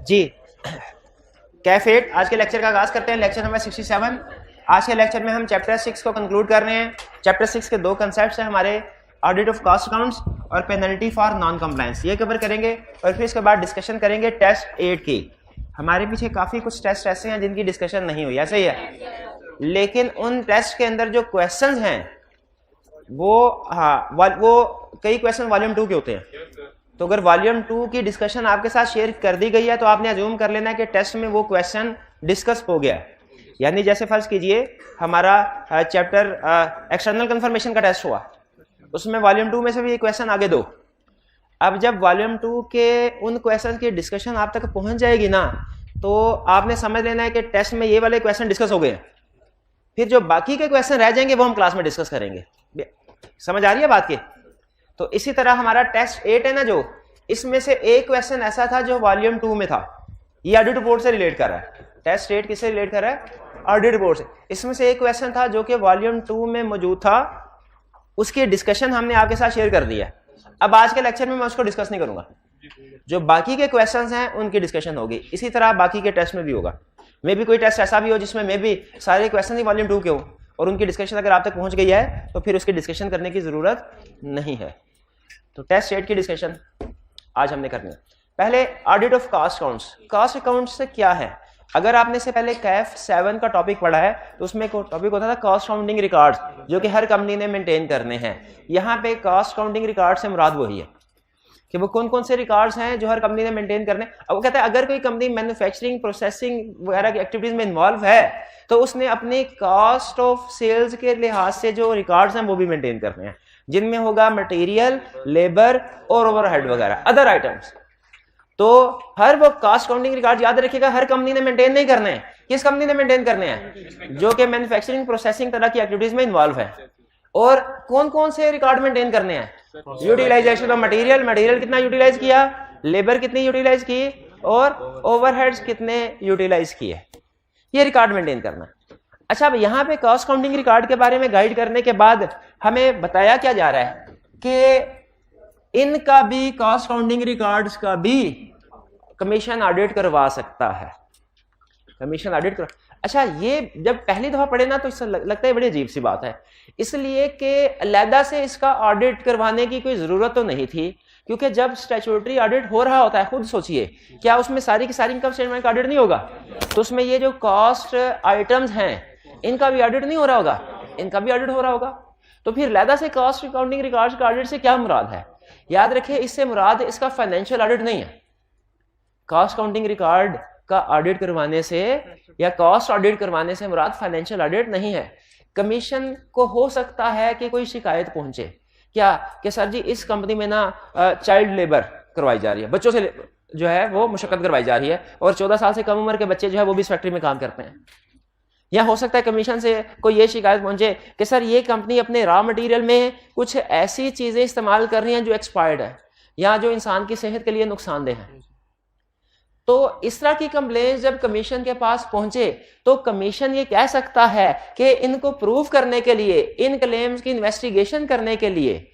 जी कैफेट आज के लेक्चर का आगाज करते हैं। Lecture number 67। आज के लेक्चर में हम चैप्टर 6 को कंक्लूड कर रहे हैं। चैप्टर 6 के दो कंसेप्ट्स हैं हमारे, ऑडिट ऑफ कॉस्ट अकाउंट्स और पेनल्टी फॉर नॉन कंप्लायंस, ये कवर करेंगे और फिर इसके बाद डिस्कशन करेंगे टेस्ट 8 की। हमारे पीछे काफ़ी कुछ टेस्ट ऐसे हैं जिनकी डिस्कशन नहीं हुई, ऐसे ही है, लेकिन उन टेस्ट के अंदर जो क्वेश्चन हैं वो कई क्वेश्चन वॉल्यूम 2 के होते हैं। तो अगर वॉल्यूम 2 की डिस्कशन आपके साथ शेयर कर दी गई है तो आपने अज्यूम कर लेना है कि टेस्ट में वो क्वेश्चन डिस्कस हो गया। यानी जैसे फर्ज कीजिए हमारा चैप्टर एक्सटर्नल कंफर्मेशन का टेस्ट हुआ, उसमें वॉल्यूम 2 में से भी ये क्वेश्चन आगे दो। अब जब वॉल्यूम 2 के उन क्वेश्चन की डिस्कशन आप तक पहुंच जाएगी ना, तो आपने समझ लेना है कि टेस्ट में ये वाले क्वेश्चन डिस्कस हो गए हैं। फिर जो बाकी के क्वेश्चन रह जाएंगे वो हम क्लास में डिस्कस करेंगे। समझ आ रही है बात की? तो इसी तरह हमारा टेस्ट 8 है ना, जो इसमें से एक क्वेश्चन ऐसा था जो वॉल्यूम 2 में था, ये ऑडिट रिपोर्ट से रिलेट कर रहा है। टेस्ट 8 किससे रिलेट कर रहा है? ऑडिट रिपोर्ट से। इसमें से एक क्वेश्चन था जो कि वॉल्यूम 2 में मौजूद था, उसकी डिस्कशन हमने आपके साथ शेयर कर दी है। अब आज के लेक्चर में मैं उसको डिस्कस नहीं करूंगा, जो बाकी के क्वेश्चंस हैं उनकी डिस्कशन होगी। इसी तरह बाकी के टेस्ट में भी होगा। मे भी कोई टेस्ट ऐसा भी हो जिसमें मे भी सारे क्वेश्चन ही वॉल्यूम 2 के हो और उनकी डिस्कशन अगर आप तक पहुंच गई है तो फिर उसकी डिस्कशन करने की जरूरत नहीं है। तो टेस्ट 8 की डिस्कशन आज हमने करनी है। पहले audit of cost accounts. Cost accounts से क्या है? अगर आपने से पहले कैफ 7 का टॉपिक पढ़ा है तो उसमें एक टॉपिक होता था कॉस्ट काउंटिंग रिकॉर्ड्स, जो कि हर कंपनी ने मेंटेन करने हैं। यहाँ पे कॉस्ट काउंटिंग रिकॉर्ड से मुराद वही है कि वो कौन कौन से रिकॉर्ड्स हैं जो हर कंपनी ने मेंटेन करने। अब वो कहता है अगर कोई कंपनी मैन्युफैक्चरिंग, प्रोसेसिंग वगैरह की एक्टिविटीज में इन्वॉल्व है तो उसने अपने कॉस्ट ऑफ सेल्स के लिहाज से जो रिकॉर्ड्स हैं वो भी मेंटेन करने हैं, जिनमें होगा मटेरियल, लेबर और ओवरहेड वगैरह अदर आइटम्स। तो हर वो कॉस्ट काउंटिंग रिकॉर्ड याद रखिएगा हर कंपनी ने मेंटेन नहीं करने हैं। किस कंपनी ने मेंटेन करने हैं? जो कि मैन्युफैक्चरिंग, प्रोसेसिंग तरह की एक्टिविटीज में इन्वॉल्व है। और कौन कौन से रिकॉर्ड मेंटेन करने हैं? यूटिलाइजेशन ऑफ मटेरियल, मटेरियल कितना यूटिलाइज किया, लेबर कितनी यूटिलाइज की और ओवरहेड्स कितने यूटिलाइज किए, ये रिकॉर्ड मेंटेन करना। अच्छा, अब यहाँ पे कॉस्ट काउंटिंग रिकॉर्ड के बारे में गाइड करने के बाद हमें बताया क्या जा रहा है कि इनका भी, कॉस्ट काउंटिंग रिकॉर्ड्स का भी कमीशन ऑडिट करवा सकता है। कमीशन ऑडिट कर। अच्छा, ये जब पहली दफा पढ़े ना तो इससे लगता है बड़ी अजीब सी बात है, इसलिए कि अलहदा से इसका ऑडिट करवाने की कोई जरूरत तो नहीं थी, क्योंकि जब स्टैट्यूटरी ऑडिट हो रहा होता है, खुद सोचिए क्या उसमें सारी की सारी इनकम स्टेटमेंट का ऑडिट नहीं होगा? तो उसमें ये जो कॉस्ट आइटम्स हैं इनका भी ऑडिट नहीं हो रहा होगा, इनका भी ऑडिट हो रहा होगा। तो फिर अलहदा से कॉस्ट अकाउंटिंग रिकॉर्ड्स का ऑडिट से क्या मुराद है? याद रखिए, इससे मुराद इसका फाइनेंशियल ऑडिट नहीं है। कॉस्ट अकाउंटिंग रिकॉर्ड का ऑडिट करवाने से या कॉस्ट ऑडिट करवाने से मुराद फाइनेंशियल ऑडिट नहीं है। कमीशन को हो सकता है कि कोई शिकायत पहुंचे, क्या कि सर जी इस कंपनी में ना चाइल्ड लेबर करवाई जा रही है, बच्चों से जो है वो मुशक्कत करवाई जा रही है और 14 साल से कम उम्र के बच्चे जो है वो भी इस फैक्ट्री में काम करते हैं। या हो सकता है कमीशन से कोई ये शिकायत पहुंचे कि सर ये कंपनी अपने रॉ मटेरियल में कुछ ऐसी चीजें इस्तेमाल कर रही हैं जो एक्सपायर्ड है या जो इंसान की सेहत के लिए नुकसानदेह है। तो इस तरह की कंप्लेंट जब कमीशन के पास पहुंचे तो कमीशन ये कह सकता है कि इनको प्रूव करने के लिए, इन क्लेम्स की इन्वेस्टिगेशन करने के लिए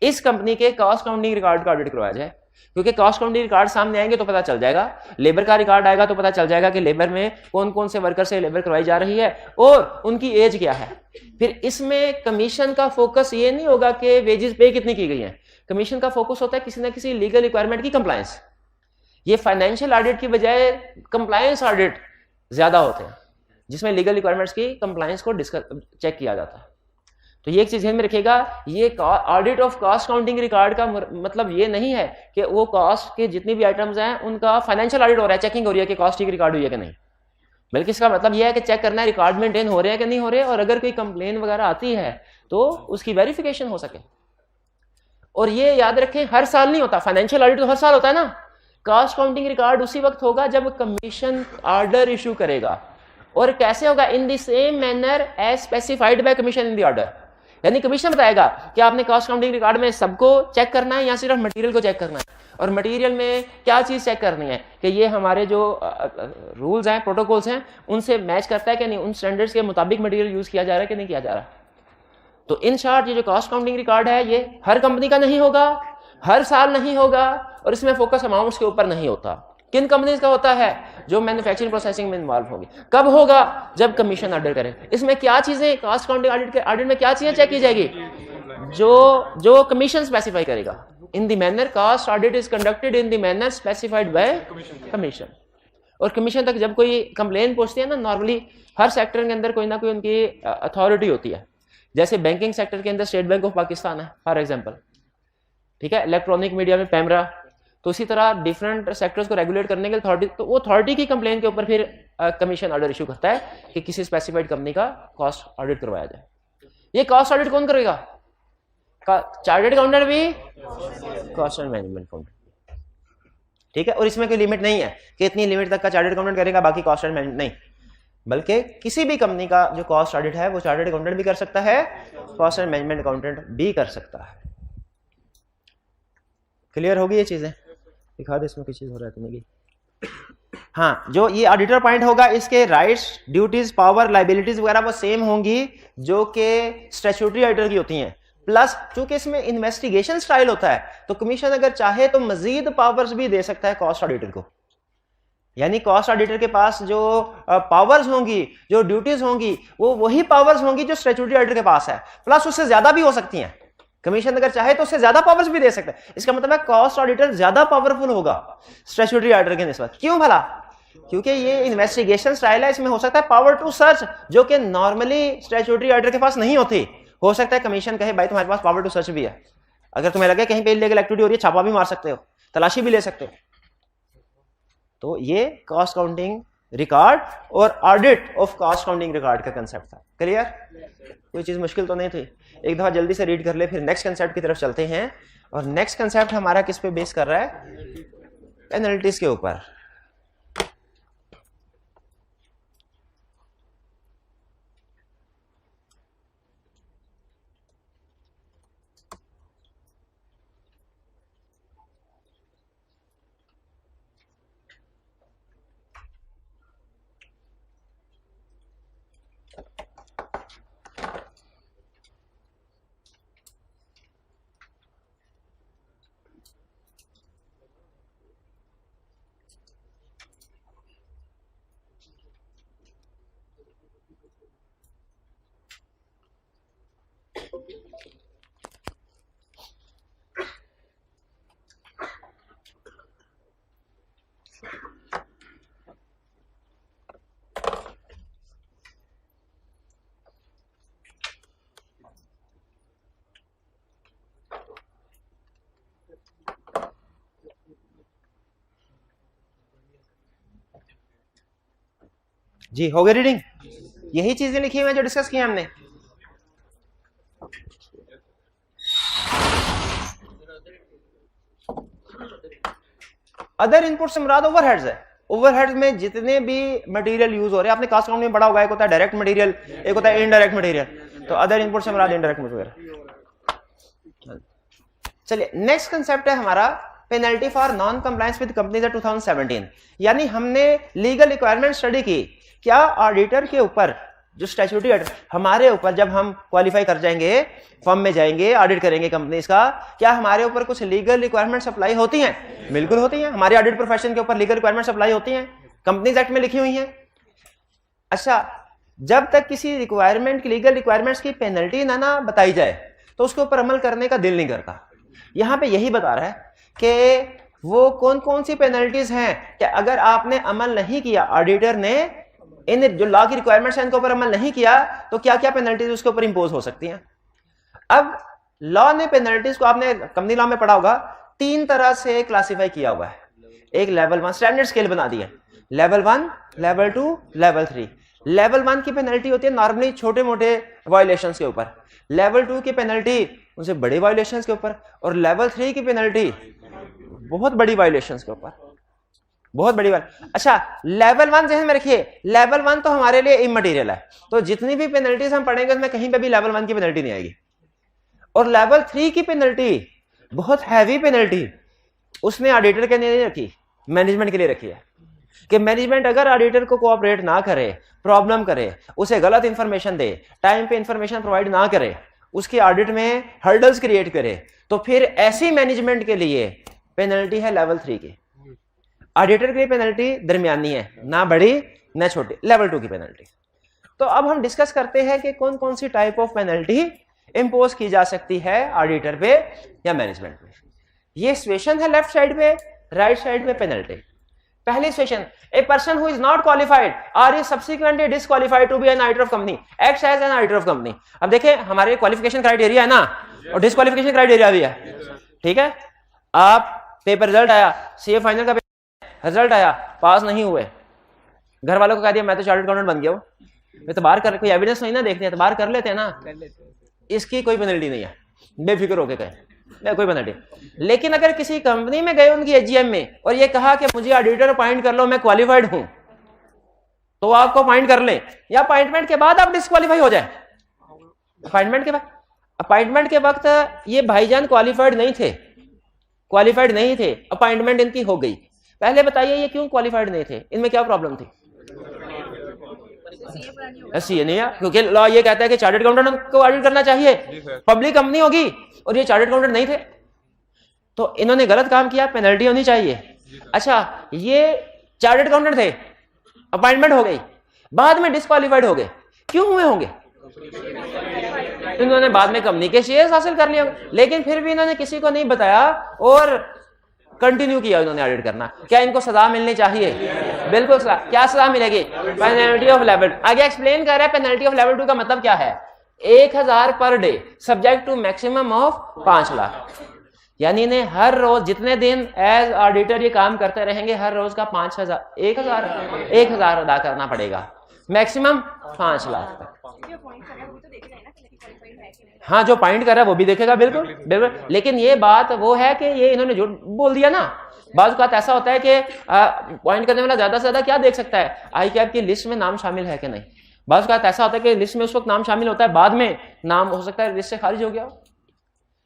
इस कंपनी के कॉस्ट काउंटिंग रिकॉर्ड का ऑडिट करवाया जाए। क्योंकि कॉस्ट काउंटिंग रिकॉर्ड सामने आएंगे तो पता चल जाएगा, लेबर का रिकॉर्ड आएगा तो पता चल जाएगा कि लेबर में कौन कौन से वर्कर से लेबर करवाई जा रही है और उनकी एज क्या है। फिर इसमें कमीशन का फोकस ये नहीं होगा कि वेजेस पे कितनी की गई है, कमीशन का फोकस होता है किसी ना किसी लीगल रिक्वायरमेंट की कंप्लायंस। ये फाइनेंशियल ऑडिट की बजाय कंप्लायंस ऑडिट ज्यादा होते हैं, जिसमें लीगल रिक्वायरमेंट्स की कंप्लायंस को चेक किया जाता है। तो ये एक चीज ध्यान में रखिएगा, ये audit of cost counting record का मतलब ये नहीं है कि वो कॉस्ट के जितनी भी आइटम्स हैं उनका फाइनेंशियल ऑडिट हो रहा है, चेकिंग हो रही है कि कॉस्ट ठीक रिकॉर्ड हुई है कि नहीं, बल्कि इसका मतलब यह है कि चेक करना है रिकॉर्ड मेंटेन हो रहे हैं कि नहीं हो रहे, और अगर कोई कंप्लेन वगैरह आती है तो उसकी वेरिफिकेशन हो सके। और ये याद रखें हर साल नहीं होता, फाइनेंशियल ऑडिट तो हर साल होता है ना, कॉस्ट काउंटिंग रिकॉर्ड उसी वक्त होगा जब कमीशन ऑर्डर इशू करेगा। और कैसे होगा? In the same manner as specified by commission in the order. यानी कमीशन बताएगा कि आपने कॉस्ट काउंटिंग रिकॉर्ड में सबको चेक करना है या सिर्फ मटेरियल को चेक करना है, और मटेरियल में क्या चीज चेक करनी है कि ये हमारे जो रूल्स हैं, प्रोटोकॉल्स हैं, उनसे मैच करता है कि नहीं, उन स्टैंडर्ड्स के मुताबिक मटेरियल यूज किया जा रहा है कि नहीं किया जा रहा। तो इन शॉर्ट ये जो कॉस्ट काउंटिंग रिकॉर्ड है ये हर कंपनी का नहीं होगा, हर साल नहीं होगा, और इसमें फोकस अमाउंट्स के ऊपर नहीं होता। किन कंपनीज का होता है? जो मैन्युफैक्चरिंग प्रोसेसिंग में इन्वॉल्व होगी। कब होगा? जब कमीशन ऑडिट करें। इसमें क्या चीजें, कॉस्ट अकाउंटिंग ऑडिट के ऑडिट में क्या चीजें चेक की जाएगी? जो कमीशन स्पेसिफाई करेगा। In the manner cost audit is conducted in the manner specified by commission. और कमीशन तक जब कोई कंप्लेन पहुंचती है ना, नॉर्मली हर सेक्टर के अंदर कोई ना कोई उनकी अथॉरिटी होती है। जैसे बैंकिंग सेक्टर के अंदर स्टेट बैंक ऑफ पाकिस्तान है फॉर एग्जांपल, ठीक है। इलेक्ट्रॉनिक मीडिया में पैमरा। तो इसी तरह डिफरेंट सेक्टर्स को रेगुलेट करने के लिए अथॉरिटी, तो वो अथॉरिटी की कंप्लेन के ऊपर फिर कमीशन ऑर्डर इशू करता है कि किसी स्पेसिफाइड कंपनी का कॉस्ट ऑडिट करवाया जाए। ये कॉस्ट ऑडिट कौन करेगा? चार्टर्ड अकाउंटेंट भी, कॉस्ट एंड मैनेजमेंट अकाउंटेंट, ठीक है। और इसमें कोई लिमिट नहीं है कि इतनी लिमिट तक का चार्टर्ड अकाउंटेंट करेगा, बाकी कॉस्ट एंड मैनेजमेंट नहीं, बल्कि किसी भी कंपनी का जो कॉस्ट ऑडिट है वो चार्टर्ड अकाउंटेंट भी कर सकता है, कॉस्ट एंड मैनेजमेंट अकाउंटेंट भी कर सकता है। क्लियर होगी ये चीजें? दिखा दे इसमें कोई चीज हो रहा है तो नहीं। हाँ, जो ये ऑडिटर पॉइंट होगा, इसके राइट्स, ड्यूटीज, पावर, लाइबिलिटीज वगैरह वो सेम होंगी जो कि स्टैट्यूटरी ऑडिटर की होती हैं। प्लस चूंकि इसमें इन्वेस्टिगेशन स्टाइल होता है तो कमीशन अगर चाहे तो मजीद पावर्स भी दे सकता है कॉस्ट ऑडिटर को। यानी कॉस्ट ऑडिटर के पास जो पावर्स होंगी, जो ड्यूटीज होंगी, वो वही पावर्स होंगी जो स्टैट्यूटरी ऑडिटर के पास है, प्लस उससे ज्यादा भी हो सकती हैं। कमीशन अगर चाहे तो उससे ज्यादा पावर्स भी दे सकता है। इसका मतलब है कॉस्ट ऑडिटर ज्यादा पावरफुल होगा स्टैट्यूटरी ऑडिटर के निस्बत। क्यों भला? क्योंकि ये इन्वेस्टिगेशन स्टाइल है, इसमें हो सकता है पावर टू सर्च, जो कि नॉर्मली स्टैट्यूटरी ऑडिटर के पास नहीं होती। हो सकता है कमीशन कहे भाई तुम्हारे पास पावर टू सर्च भी है, अगर तुम्हें लगे कहीं पे इल्लीगल एक्टिविटी हो रही है, छापा भी मार सकते हो, तलाशी भी ले सकते हो। तो ये कॉस्ट काउंटिंग रिकॉर्ड और audit of cost counting record का कंसेप्ट था। क्लियर? कोई चीज मुश्किल तो नहीं थी? एक दफा जल्दी से रीड कर ले, फिर नेक्स्ट कंसेप्ट की तरफ चलते हैं। और नेक्स्ट कंसेप्ट हमारा किस पे बेस कर रहा है? पेनल्टीज के ऊपर। जी हो गई रीडिंग? यही चीजें लिखी हुई हैं जो डिस्कस किया हमने। अदर इनपुट से मुराद ओवरहेड्स है। ओवरहेड्स में जितने भी मटेरियल यूज हो रहे हैं, आपने कास्ट अकाउंट में पढ़ा होगा, एक होता है डायरेक्ट मटेरियल, एक होता है इनडायरेक्ट मटेरियल। तो अदर इनपुट से मुराद इनडायरेक्ट मटेरियल। चलिए नेक्स्ट कंसेप्ट है हमारा penalty for non compliance with companies 2017। यानी हमने लीगल रिक्वायरमेंट स्टडी की, क्या ऑडिटर के ऊपर जो स्टैट्यूटरी ऑडिटर हमारे ऊपर, जब हम क्वालिफाई कर जाएंगे, फर्म में जाएंगे, ऑडिट करेंगे कंपनीज का, क्या हमारे ऊपर कुछ लीगल रिक्वायरमेंट्स अप्लाई होती हैं? बिल्कुल होती हैं। हमारे ऑडिट प्रोफेशन के ऊपर लीगल रिक्वायरमेंट्स अप्लाई होती हैं, कंपनीज एक्ट में लिखी हुई हैं। अच्छा, जब तक किसी रिक्वायरमेंट की, लीगल रिक्वायरमेंट्स की पेनल्टी ना बताई जाए तो उसके ऊपर अमल करने का दिल नहीं करता। यहां पे यही बता रहा है कि वो कौन कौन सी पेनल्टीज हैं कि अगर आपने अमल नहीं किया, ऑडिटर ने इन जो लॉ की रिक्वायरमेंट्स हैं इनके ऊपर अमल नहीं किया, तो क्या क्या पेनल्टीज उसके ऊपर इंपोज हो सकती हैं। अब लॉ ने पेनल्टीज को, आपने कंपनी लॉ में पढ़ा होगा, 3 तरह से क्लासिफाई किया हुआ है। एक लेवल 1 स्टैंडर्ड स्केल बना दिया, लेवल 1, लेवल 2, लेवल 3। लेवल 1 की पेनल्टी होती है नॉर्मली छोटे मोटे वायलेशंस के ऊपर, लेवल 2 की पेनल्टी उनसे बड़े वायलेशंस के ऊपर, और लेवल 3 की पेनल्टी बहुत बड़ी वायलेशंस के ऊपर, बहुत बड़ी बात। अच्छा, लेवल 1 जहन में रखिए, लेवल 1 तो हमारे लिए इमटेरियल है, तो जितनी भी पेनल्टीज हम पढ़ेंगे उसमें कहीं पे भी लेवल 1 की पेनल्टी नहीं आएगी। और लेवल 3 की पेनल्टी बहुत हैवी पेनल्टी उसने ऑडिटर के लिए नहीं रखी, मैनेजमेंट के लिए रखी है कि मैनेजमेंट अगर ऑडिटर को कोऑपरेट ना करे, प्रॉब्लम करे, उसे गलत इंफॉर्मेशन दे, टाइम पे इंफॉर्मेशन प्रोवाइड ना करे, उसके ऑडिट में हर्डल्स क्रिएट करे, तो फिर ऐसी मैनेजमेंट के लिए पेनल्टी है लेवल 3 की। ऑडिटर के लिए पेनल्टी दरमियानी है, ना बड़ी ना छोटी, लेवल 2 की पेनल्टी। तो अब हम डिस्कस करते हैं कि कौन कौन सी टाइप ऑफ पेनल्टी इंपोज की जा सकती है ऑडिटर पे या मैनेजमेंट पे। ये सिचुएशन है लेफ्ट साइड पे, राइट साइड पे पेनल्टी। पहली situation, a person who is not qualified और is subsequently disqualified to be an auditor of company acts as an auditor of company. अब देखें हमारे क्वालिफिकेशन क्राइटेरिया है ना, और डिसक्वालिफिकेशन क्राइटेरिया भी है, ठीक है। आप पेपर रिजल्ट आया, सीए फाइनल का रिजल्ट आया, पास नहीं हुए, घर वालों को कह दिया मैं तो चार्टर्ड अकाउंटेंट बन गया हूं, एतबार कर, कोई एविडेंस नहीं ना देखते, एतबार कर लेते हैं ना, इसकी कोई पेनल्टी नहीं है, बेफिक्र होके कहें, कोई पेनल्टी। लेकिन अगर किसी कंपनी में गए उनकी एजीएम में और ये कहा कि मुझे ऑडिटर अपॉइंट कर लो, मैं क्वालिफाइड हूं, तो आपको अपॉइंट कर ले, या अपॉइंटमेंट के बाद आप डिस्क्वालीफाई हो जाए। अपॉइंटमेंट के वक्त ये भाईजान क्वालिफाइड नहीं थे, अपॉइंटमेंट इनकी हो गई। पहले बताइए ये क्यों क्वालिफाइड नहीं थे, इनमें क्या प्रॉब्लम थी? सीए नहीं है, क्योंकि लॉ ये कहता है कि चार्टर्ड अकाउंटेंट को ऑडिट करना चाहिए, पब्लिक कंपनी होगी, और ये चार्टर्ड अकाउंटेंट नहीं थे, तो इन्होंने गलत काम किया, पेनल्टी होनी चाहिए। अच्छा, ये चार्टर्ड अकाउंटेंट थे, अपॉइंटमेंट हो गई, बाद में डिस्क्वालीफाइड हो गए, क्यों हुए होंगे? इन्होंने बाद में कंपनी के शेयर्स हासिल कर लिए, लेकिन फिर भी इन्होंने किसी को नहीं बताया और कंटिन्यू किया इन्होंने ऑडिट करना। क्या इनको सजा मिलनी चाहिए? बिल्कुल सजा। क्या सजा मिलेगी? Penalty of level. आगे एक्सप्लेन कर रहा है पेनल्टी ऑफ लेवल 2 का मतलब क्या है। 1000 per day subject to maximum of 5 lakh, यानी इन्हें हर रोज जितने दिन एज ऑडिटर ये काम करते रहेंगे, हर रोज का 1000 अदा करना पड़ेगा, मैक्सिमम 5 लाख तक। हाँ, जो पॉइंट कर रहा है वो भी देखेगा, बिल्कुल बिल्कुल। लेकिन ये बात वो है कि ये इन्होंने झूठ बोल दिया ना। बात का ऐसा होता है कि पॉइंट करने वाला ज्यादा से ज्यादा क्या देख सकता है, आई कैप की लिस्ट में नाम शामिल है कि नहीं। बात का ऐसा होता है कि लिस्ट में उस वक्त नाम शामिल होता है, बाद में नाम हो सकता है लिस्ट से खारिज हो गया।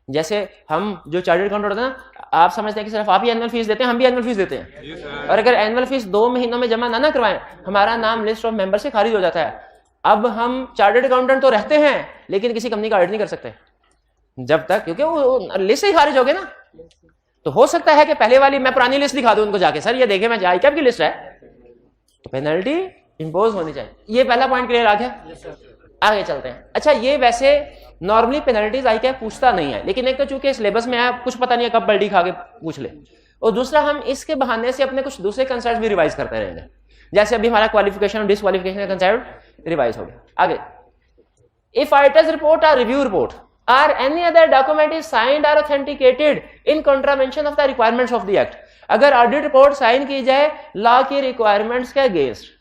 जैसे हम जो चार्टर्ड अकाउंटेंट होते हैं ना, आप समझते हैं कि सिर्फ आप ही एनुअल फीस देते हैं, हम भी एनुअल फीस देते हैं, और अगर एनुअल फीस 2 महीनों में जमा ना करवाएं, हमारा नाम लिस्ट ऑफ मेंबर से खारिज हो जाता है। अब हम चार्टर्ड अकाउंटेंट तो रहते हैं, लेकिन किसी कंपनी का ऑडिट नहीं कर सकते जब तक, क्योंकि वो लिस्ट से ही खारिज हो गए ना। तो हो सकता है कि पहले वाली मैं पुरानी लिस्ट दिखा दूं उनको जाके, सर ये देखें मैं आई कैप की लिस्ट है, तो पेनल्टी इंपोज होनी चाहिए। ये पहला पॉइंट क्लियर आ गया। आगे चलते हैं। अच्छा, ये वैसे नॉर्मली पेनल्टीज आई कैप पूछता नहीं है, लेकिन एक तो चूंकि सिलेबस में है, कुछ पता नहीं है कब बल्टी खा के पूछ ले, और दूसरा हम इसके बहाने से अपने कुछ दूसरे कंसेप्ट भी रिवाइज करते रहेंगे। जैसे अभी हमारा क्वालिफिकेशन और डिसक्वालिफिकेशन का कंसेप्ट रिवाइज हो गया। आगे, इफ ऑडिटर्स रिपोर्ट और review report or any other document is signed or authenticated in contravention of the requirements of the act, अगर ऑडिट रिपोर्ट साइन की जाए लॉ की रिक्वायरमेंट्स के अगेंस्ट।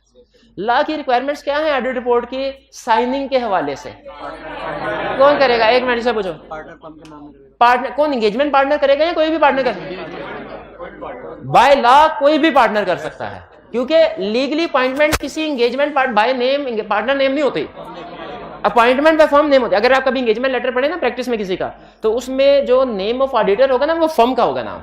लॉ की रिक्वायरमेंट्स क्या है ऑडिट रिपोर्ट की? साइनिंग के हवाले से कौन करेगा? एक मिनट से पूछो। पार्टनर कौन? एंगेजमेंट पार्टनर करेगा या कोई भी पार्टनर कर? बाय लॉ कोई भी पार्टनर कर सकता है, क्योंकि लीगली अपॉइंटमेंट किसी engagement by name partner name नहीं होती, अपॉइंटमेंट बाय फर्म नेम होती है। अगर आप कभी एंगेजमेंट लेटर पढ़े ना प्रैक्टिस में किसी का, तो उसमें जो नेम ऑफ ऑडिटर होगा ना, वो फर्म का होगा नाम,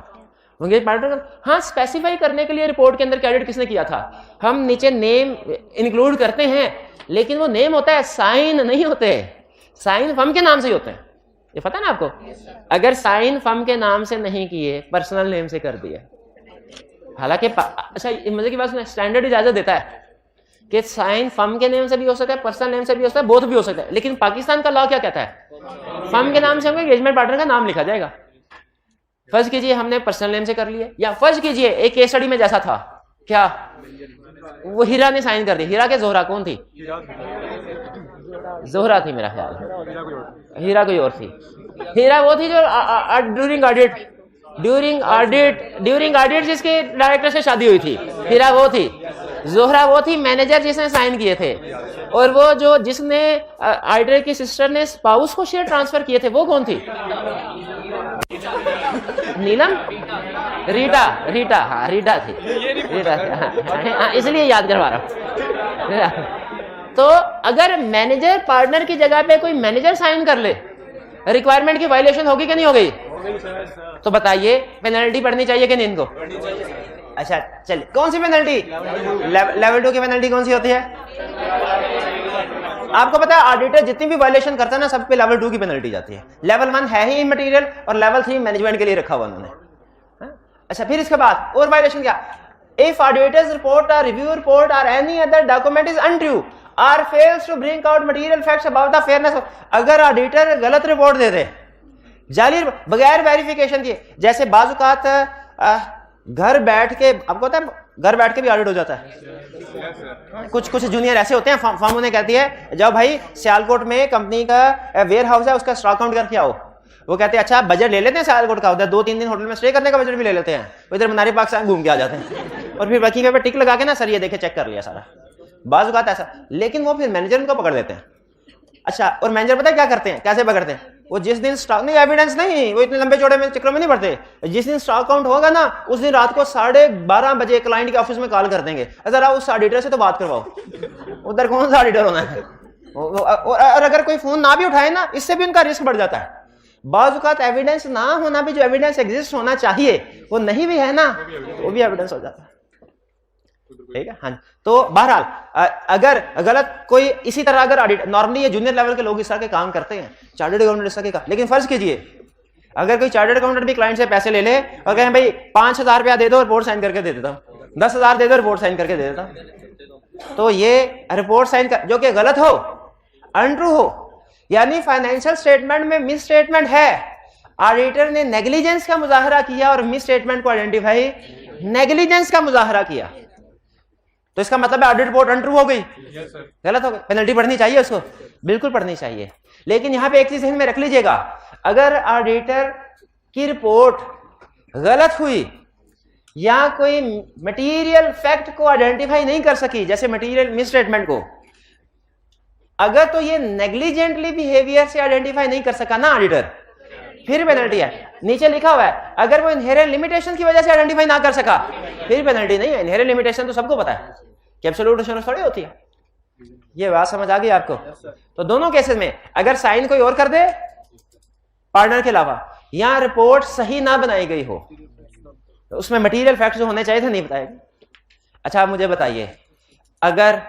पार्टनर। हाँ, स्पेसिफाई करने के लिए रिपोर्ट के अंदर ऑडिट किसने किया था, हम नीचे नेम इंक्लूड करते हैं, लेकिन वो नेम होता है, साइन नहीं होते। साइन फर्म के नाम से ही होते हैं, ये पता है ना आपको। अगर साइन फर्म के नाम से नहीं किए, पर्सनल नेम से कर दिए, हालांकि अच्छा मजे की बात, स्टैंडर्ड इजाजत देता है कि साइन फर्म के नेम से भी हो सकता है, पर्सनल नेम से भी हो सकता है, बोथ भी हो सकता है। लेकिन पाकिस्तान का लॉ क्या कहता है? फर्म के नाम से हमको एंगेजमेंट पार्टनर का नाम लिखा जाएगा। फर्ज कीजिए हमने पर्सनल नेम से कर लिए, या फर्ज कीजिए एक केस स्टडी में जैसा था, क्या वो हीरा ने साइन कर दी। हीरा के जोहरा कौन थी? जोहरा थी मेरा ख्याल, हीरा कोई और थी। हीरा वो थी जो ड्यूरिंग ऑडिट जिसके डायरेक्टर से शादी हुई थी, हीरा वो थी। जोहरा वो थी मैनेजर जिसने साइन किए थे, और वो जो जिसने ऑडिटर की सिस्टर ने स्पाउस को शेयर ट्रांसफर किए थे, वो कौन थी? नीलम? रीटा हाँ, रीटा थी, हाँ, इसलिए याद करवा रहा हूं। तो अगर मैनेजर पार्टनर की जगह पे कोई मैनेजर साइन कर ले, रिक्वायरमेंट की वायलेशन होगी कि नहीं हो गई? तो बताइए पेनल्टी पड़नी चाहिए कि नहीं इनको? अच्छा चलिए, कौन सी पेनल्टी? लेवल 2 की पेनल्टी कौन सी होती है? आपको पता है ऑडिटर जितनी भी वायलेशन करता है ना, सब पे लेवल 2 की पेनल्टी जाती है। लेवल 1 है ही इमैटेरियल, और लेवल 3 मैनेजमेंट के लिए रखा हुआ उन्होंने। अच्छा, फिर इसके बाद और वायलेशन क्या? If auditor's report or review report or any other document is untrue or fails to bring out material facts about the fairness of, अगर ऑडिटर गलत रिपोर्ट दे दे, जाली बगैर वेरिफिकेशन के, जैसे बाजुकात घर बैठ के, आपको पता है घर बैठ के भी ऑडिट हो जाता है। कुछ जूनियर ऐसे होते हैं, फर्म उन्हें कहती है जाओ भाई सियालकोट में कंपनी का वेयर हाउस है, उसका स्टॉक काउंट करके आओ। वो कहते हैं अच्छा बजट ले लेते हैं सियालकोट का, उधर 2-3 दिन होटल में स्टे करने का बजट भी ले लेते हैं, इधर मनाली पाकिस्तान घूम के आ जाते हैं और फिर बाकी पे टिक लगा के ना सर ये देखे चेक कर लिया सारा, बाजू का ऐसा। लेकिन वो फिर मैनेजर उनको पकड़ लेते हैं। अच्छा, और मैनेजर पता है क्या करते हैं, कैसे पकड़ते हैं? वो जिस दिन स्टॉक नहीं, एविडेंस नहीं, वो इतने लंबे चौड़े में चक्रों में नहीं पड़ते। जिस दिन स्टॉक काउंट होगा ना उस दिन रात को 12:30 बजे क्लाइंट के ऑफिस में कॉल कर देंगे, जरा उस ऑडिटर से तो बात करवाओ। उधर कौन सा ऑडिटर होना है? और अगर कोई फोन ना भी उठाए ना, इससे भी उनका रिस्क बढ़ जाता है। बाज़ औक़ात एविडेंस ना होना भी, जो एविडेंस एग्जिस्ट होना चाहिए वो नहीं भी है ना, वो भी एविडेंस हो जाता है। ठीक है, हाँ। तो बहरहाल अगर गलत कोई इसी तरह अगर ऑडिट, नॉर्मली ये जूनियर लेवल के लोग इस तरह के काम करते हैं, चार्टर्ड अकाउंटेंट इस तरह के काम। लेकिन फर्ज कीजिए अगर कोई चार्टर्ड अकाउंटेंट भी क्लाइंट से पैसे ले ले और कहें भाई 5,000 रुपया दे दो, रिपोर्ट साइन करके दे देता हूं, 10,000 दे दो, रिपोर्ट साइन करके दे देता हूं, तो ये रिपोर्ट साइन कर, जो कि गलत हो, अनट्रू हो, यानी फाइनेंशियल स्टेटमेंट में मिस स्टेटमेंट है, ऑडिटर ने नेग्लिजेंस का मुजाहरा किया और मिस स्टेटमेंट को आइडेंटिफाई, नेग्लिजेंस का मुजाहरा किया, तो इसका मतलब है ऑडिट रिपोर्ट अनट्रू हो गई, गलत हो गई, पेनल्टी पड़नी चाहिए उसको, बिल्कुल पड़नी चाहिए। लेकिन यहां पे एक चीज में रख लीजिएगा, अगर ऑडिटर की रिपोर्ट गलत हुई या कोई मटेरियल फैक्ट को आइडेंटिफाई नहीं कर सकी, जैसे मटेरियल मिस स्टेटमेंट को, अगर तो ये नेग्लिजेंटली बिहेवियर से आइडेंटिफाई नहीं कर सका ना ऑडिटर, फिर पेनल्टी है। नीचे लिखा हुआ है अगर वो इनहेरेंट लिमिटेशन की वजह से आइडेंटिफाई ना कर सका, फिर पेनल्टी नहीं है। इनहेरेंट लिमिटेशन तो सबको पता है कि एब्सोल्यूट एश्योरेंस थोड़ी होती है। ये बात समझ आ गई आपको? तो दोनों केसेस में अगर साइन कोई और कर दे पार्टनर के अलावा, या रिपोर्ट सही ना बनाई गई हो, तो उसमें मटेरियल फैक्ट्स जो होने चाहिए थे नहीं बताए। अच्छा, आप मुझे बताइए, अगर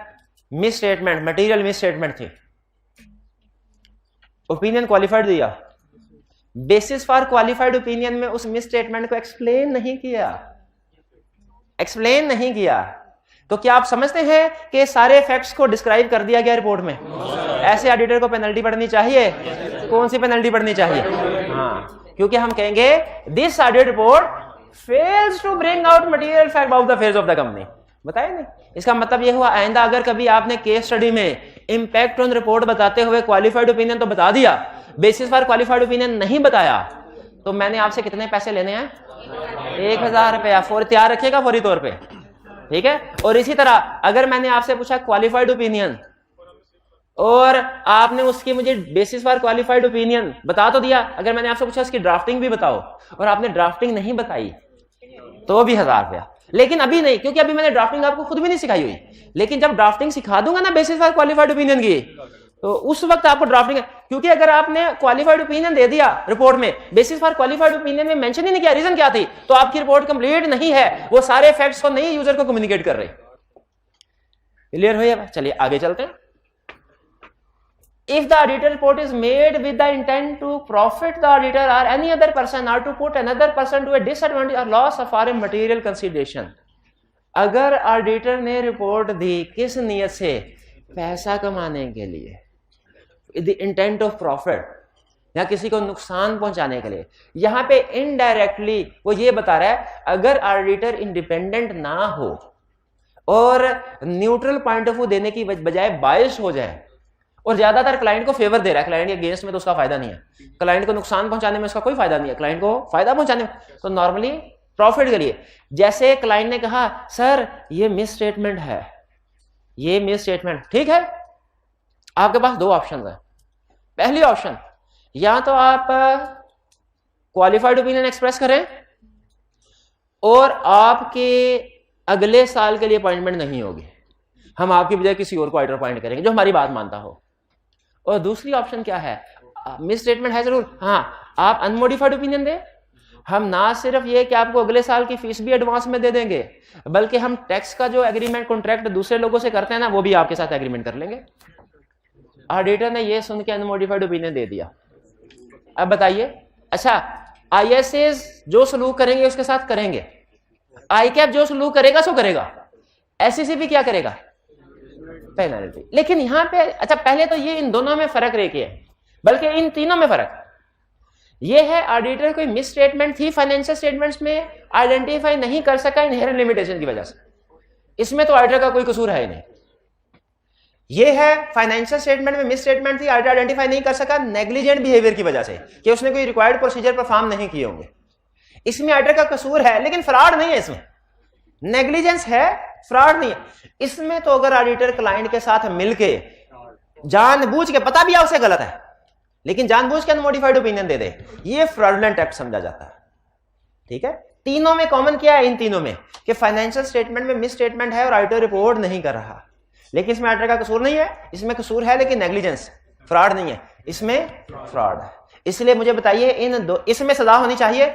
miss statement, material miss statement थी, ओपिनियन क्वालिफाइड दिया, बेसिस फॉर क्वालिफाइड ओपिनियन में उस मिस स्टेटमेंट को एक्सप्लेन नहीं किया, तो क्या आप समझते हैं कि सारे फैक्ट्स को डिस्क्राइब कर दिया गया रिपोर्ट में? ऐसे ऑडिटर को पेनल्टी पड़नी चाहिए। कौन सी पेनल्टी पड़नी चाहिए? हाँ, क्योंकि हम कहेंगे this audit report fails to bring out material fact about the affairs of the company. बताया नहीं? इसका मतलब यह हुआ आइंदा अगर कभी आपने केस स्टडी में इंपैक्ट ऑन रिपोर्ट बताते हुए क्वालिफाइड ओपिनियन तो बता दिया, बेसिस फॉर क्वालिफाइड ओपिनियन नहीं बताया, तो मैंने आपसे कितने पैसे लेने हैं? 1,000 रुपया फौरी तैयार रखिएगा, फौरी तौर पे। ठीक है। और इसी तरह अगर मैंने आपसे पूछा क्वालिफाइड ओपिनियन और आपने उसकी मुझे बेसिस फॉर क्वालिफाइड ओपिनियन बता तो दिया, अगर मैंने आपसे पूछा उसकी ड्राफ्टिंग भी बताओ और आपने ड्राफ्टिंग नहीं बताई, तो भी 1,000 रुपया। लेकिन अभी नहीं, क्योंकि अभी मैंने ड्राफ्टिंग आपको खुद भी नहीं सिखाई हुई। लेकिन जब ड्राफ्टिंग सिखा दूंगा ना बेसिस फॉर क्वालिफाइड ओपिनियन की, तो उस वक्त आपको ड्राफ्टिंग, क्योंकि अगर आपने क्वालिफाइड ओपिनियन दे दिया रिपोर्ट में, बेसिस फॉर क्वालिफाइड ओपिनियन में मेंशन ही नहीं किया रीजन क्या थी, तो आपकी रिपोर्ट कंप्लीट नहीं है, वो सारे फैक्ट्स को नहीं यूजर को कम्युनिकेट कर रहे। क्लियर हुई? चलिए आगे चलते हैं। If the auditor report is made with the intent to profit the auditor or any other person or to put another person to a disadvantage or loss of foreign material consideration, अगर auditor ने report दी किस नियत से? पैसा कमाने के लिए, the intent of profit, या किसी को नुकसान पहुंचाने के लिए। यहां पे इनडायरेक्टली वो ये बता रहा है अगर ऑडिटर इंडिपेंडेंट ना हो और न्यूट्रल पॉइंट ऑफ व्यू देने की बजाय बायस हो जाए और ज्यादातर क्लाइंट को फेवर दे रहा है, क्लाइंट के अगेंस्ट में, तो उसका फायदा नहीं है। क्लाइंट को नुकसान पहुंचाने में उसका कोई फायदा नहीं है, क्लाइंट को फायदा पहुंचाने में तो नॉर्मली प्रॉफिट के लिए। जैसे क्लाइंट ने कहा सर ये मिस स्टेटमेंट है, ये मिस स्टेटमेंट, ठीक है, आपके पास दो ऑप्शन है। पहली ऑप्शन, या तो आप क्वालिफाइड ओपिनियन एक्सप्रेस करें और आपके अगले साल के लिए अपॉइंटमेंट नहीं होगी, हम आपकी बजाय किसी और को ऑडिटर अपॉइंट करेंगे जो हमारी बात मानता हो। और दूसरी ऑप्शन क्या है? मिस स्टेटमेंट है जरूर, हाँ, आप अनमोडिफाइड ओपिनियन दें, हम ना सिर्फ ये कि आपको अगले साल की फीस भी एडवांस में दे देंगे, बल्कि हम टैक्स का जो एग्रीमेंट कॉन्ट्रैक्ट दूसरे लोगों से करते हैं ना, वो भी आपके साथ एग्रीमेंट कर लेंगे। ऑडिटर ने ये सुन के अनमोडिफाइड ओपिनियन दे दिया। अब बताइए, अच्छा ISAs जो सलूक करेंगे उसके साथ करेंगे, आई कैप जो सलूक करेगा सो करेगा, एससीसी भी क्या करेगा, पेनल्टी। लेकिन यहां पे अच्छा पहले तो ये इन दोनों में फर्क रह है, बल्कि इन तीनों में फर्क ये है, ऑडिटर कोई मिस स्टेटमेंट थी फाइनेंशियल स्टेटमेंट्स में, आइडेंटिफाई नहीं कर सका इनहेरेंट लिमिटेशन की वजह से, इसमें तो ऑडिटर का कोई कसूर है ही नहीं। ये है फाइनेंशियल स्टेटमेंट में मिस स्टेटमेंट थी, ऑडिटर आइडेंटिफाई नहीं कर सका नेग्लिजेंट बिहेवियर की वजह से कि उसने कोई रिक्वायर्ड प्रोसीजर परफॉर्म नहीं किए होंगे, इसमें ऑडिटर का कसूर है, लेकिन फ्रॉड नहीं है, इसमें नेग्लिजेंस है, फ्रॉड नहीं है। इसमें तो अगर ऑडिटर क्लाइंट के साथ मिलके जानबूझ के, पता भी है उसे गलत है लेकिन जानबूझ के अनमोडिफाइड ओपिनियन दे दे, ये फ्रॉडुलेंट एक्ट समझा जाता है। ठीक है, तीनों में कॉमन क्या है, इन तीनों में कि फाइनेंशियल स्टेटमेंट में मिस स्टेटमेंट है और ऑडिटर रिपोर्ट नहीं कर रहा, लेकिन इसमें ऑडिटर का कसूर नहीं है, इसमें कसूर है लेकिन नेग्लिजेंस, फ्रॉड नहीं है, इसमें फ्रॉड है। इसलिए मुझे बताइए इन दो, इसमें सजा होनी चाहिए,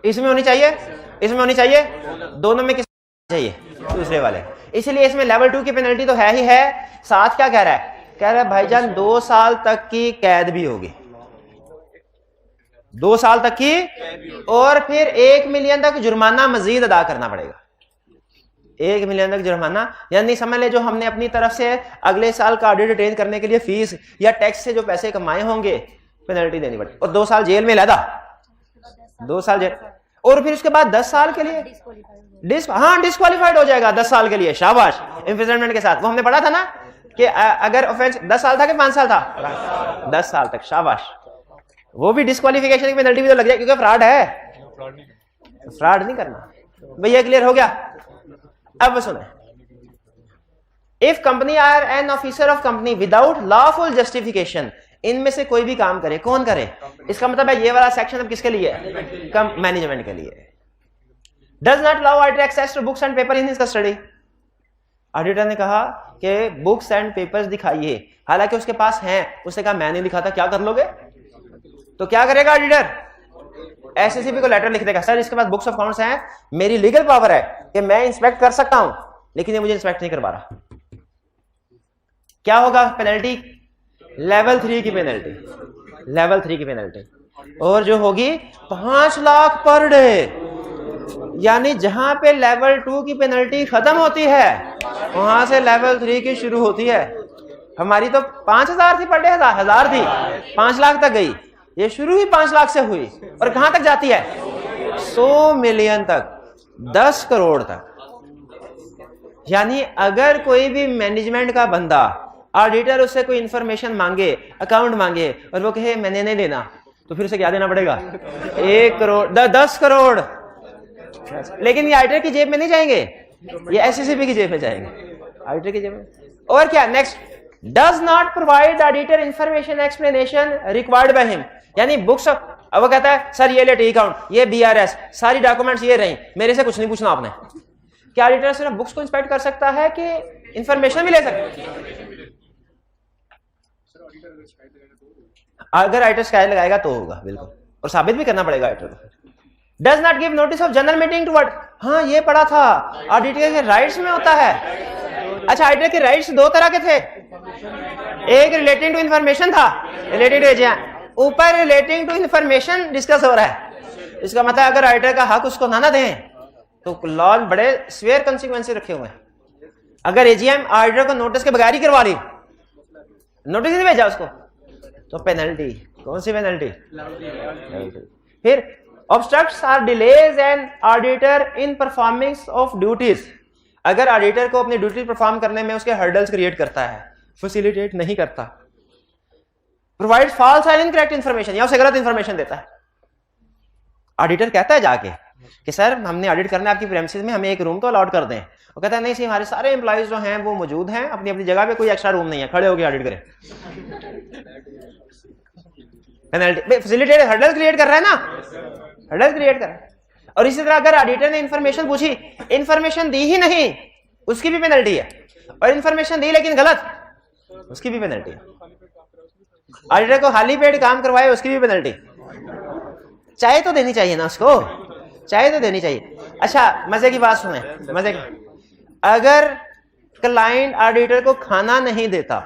इसमें होनी चाहिए, इसमें होनी चाहिए, दोनों में किस चाहिए, दूसरे वाले। इसलिए इसमें लेवल 2 की पेनल्टी तो है ही है, साथ क्या कह रहा है, कह रहा है भाईजान 2 साल तक की कैद भी होगी, 2 साल तक की, और फिर 1 मिलियन तक जुर्माना मजीद अदा करना पड़ेगा, 1 मिलियन तक जुर्माना। यानी समझ ले जो हमने अपनी तरफ से अगले साल का ऑडिट रिटेन करने के लिए फीस या टैक्स से जो पैसे कमाए होंगे पेनल्टी देनी पड़ेगी, और 2 साल जेल में लहदा, 2 साल जेल, और फिर उसके बाद 10 साल के लिए डिस्क्वालीफाइड हो जाएगा 10 साल के लिए, शाबाश, इम्प्रिजनमेंट के साथ। वो हमने पढ़ा था ना कि अगर ऑफेंस 10 साल था कि 5 साल था, 10 साल तक, शाबाश, वो भी डिस्क्वालिफिकेशन की पेनल्टी भी तो लग जाए, क्योंकि फ्रॉड है, फ्रॉड नहीं करना। भैया क्लियर हो गया? अब सुने, if company or an officer of company without lawful justification, इनमें से कोई भी काम करे, कौन करे, इसका मतलब है ये वाला सेक्शन अब किसके लिए है, मैनेजमेंट के लिए। Does not allow auditor access to books and paper in his custody, auditor ने कहा कि बुक्स एंड पेपर्स दिखाइए, हालांकि उसके पास हैं, उसने कहा मैं नहीं दिखाता, क्या कर लोगे, तो क्या करेगा ऑडिटर, एससीबी को लेटर लिख देगा, सर इसके पास बुक्स ऑफ अकाउंट्स हैं, मेरी लीगल पावर है कि मैं इंस्पेक्ट कर सकता हूं, लेकिन ये मुझे इंस्पेक्ट नहीं करवा रहा। क्या होगा पेनल्टी, लेवल 3 की पेनल्टी, लेवल 3 की पेनल्टी, और जो होगी 5 लाख पर डे। यानी जहां पे लेवल 2 की पेनल्टी खत्म होती है वहां से लेवल 3 की शुरू होती है। हमारी तो 5000 थी पर डे, 1000 थी, 5 लाख तक गई, ये शुरू ही 5 लाख से हुई, और कहां तक जाती है, 100 मिलियन तक, 10 करोड़ तक। यानी अगर कोई भी मैनेजमेंट का बंदा, ऑडिटर उससे कोई इंफॉर्मेशन मांगे, अकाउंट मांगे, और वो कहे मैंने नहीं देना, तो फिर उसे क्या देना पड़ेगा, 1 करोड़, 10 करोड़। लेकिन ये ऑडिटर की जेब में नहीं जाएंगे, ये एससीबी की जेब में जाएंगे, ऑडिटर की जेब में। और क्या next, does not provide auditor information explanation required by him, यानी बुक्स, अब वो कहता है सर ये ले टी अकाउंट, ये बीआरएस, सारी डॉक्यूमेंट्स ये रही, मेरे से कुछ नहीं पूछना आपने। क्या ऑडिटर सिर्फ बुक्स को इंस्पेक्ट कर सकता है कि इंफॉर्मेशन भी ले सकता है? अगर ऑडिटर शिकायत लगाएगा तो होगा, बिल्कुल, और साबित भी करना पड़ेगा ऑडिटर को। Does not give notice of general meeting to what, हाँ ये पढ़ा था, ऑडिटर के राइट्स में होता है। अच्छा, ऑडिटर के राइट्स 2 तरह के थे, एक रिलेटिंग टू इंफॉर्मेशन था, रिलेटेड टू, ऊपर रिलेटिंग टू इंफॉर्मेशन डिस्कस हो रहा है, इसका मतलब अगर ऑडिटर का हक उसको ना दें तो लॉ बड़े स्वेयर कंसिक्वेंसेस रखे हुए हैं। अगर एजीएम ऑडिटर को नोटिस के बगैर ही करवा ली, नोटिस नहीं भेजा उसको, तो पेनल्टी, कौन सी पेनल्टी, फिर obstructs or delays and auditor in performing of duties, अगर ऑडिटर को अपनी ड्यूटी परफॉर्म करने में उसके हर्डल्स क्रिएट करता है, फैसिलिटेट नहीं करता, provide false and incorrect information, या उसे गलत इंफॉर्मेशन देता है। ऑडिटर कहता है जाके कि सर हमने ऑडिट करना है आपकी प्रेमिसेस में, हमें एक रूम तो अलॉट कर दें, वो कहता है नहीं सही, हमारे सारे एम्प्लॉइज जो हैं वो मौजूद हैं अपनी अपनी जगह पे, कोई एक्स्ट्रा रूम नहीं है, खड़े होकर ऑडिट करें, पेनल्टी, फैसिलिटेट, हर्डल क्रिएट कर रहा है ना, हर्डल क्रिएट कर रहा है। और इसी तरह अगर ऑडिटर ने इंफॉर्मेशन पूछी, इंफॉर्मेशन दी ही नहीं, उसकी भी पेनल्टी है, और इंफॉर्मेशन दी लेकिन गलत, उसकी भी पेनल्टी है। ऑडिटर को खाली पेट काम करवाए, उसकी भी पेनल्टी, चाहे तो देनी चाहिए ना उसको, चाहे तो देनी चाहिए। अच्छा मजे की बात सुने, मजे की, अगर क्लाइंट ऑडिटर को खाना नहीं देता,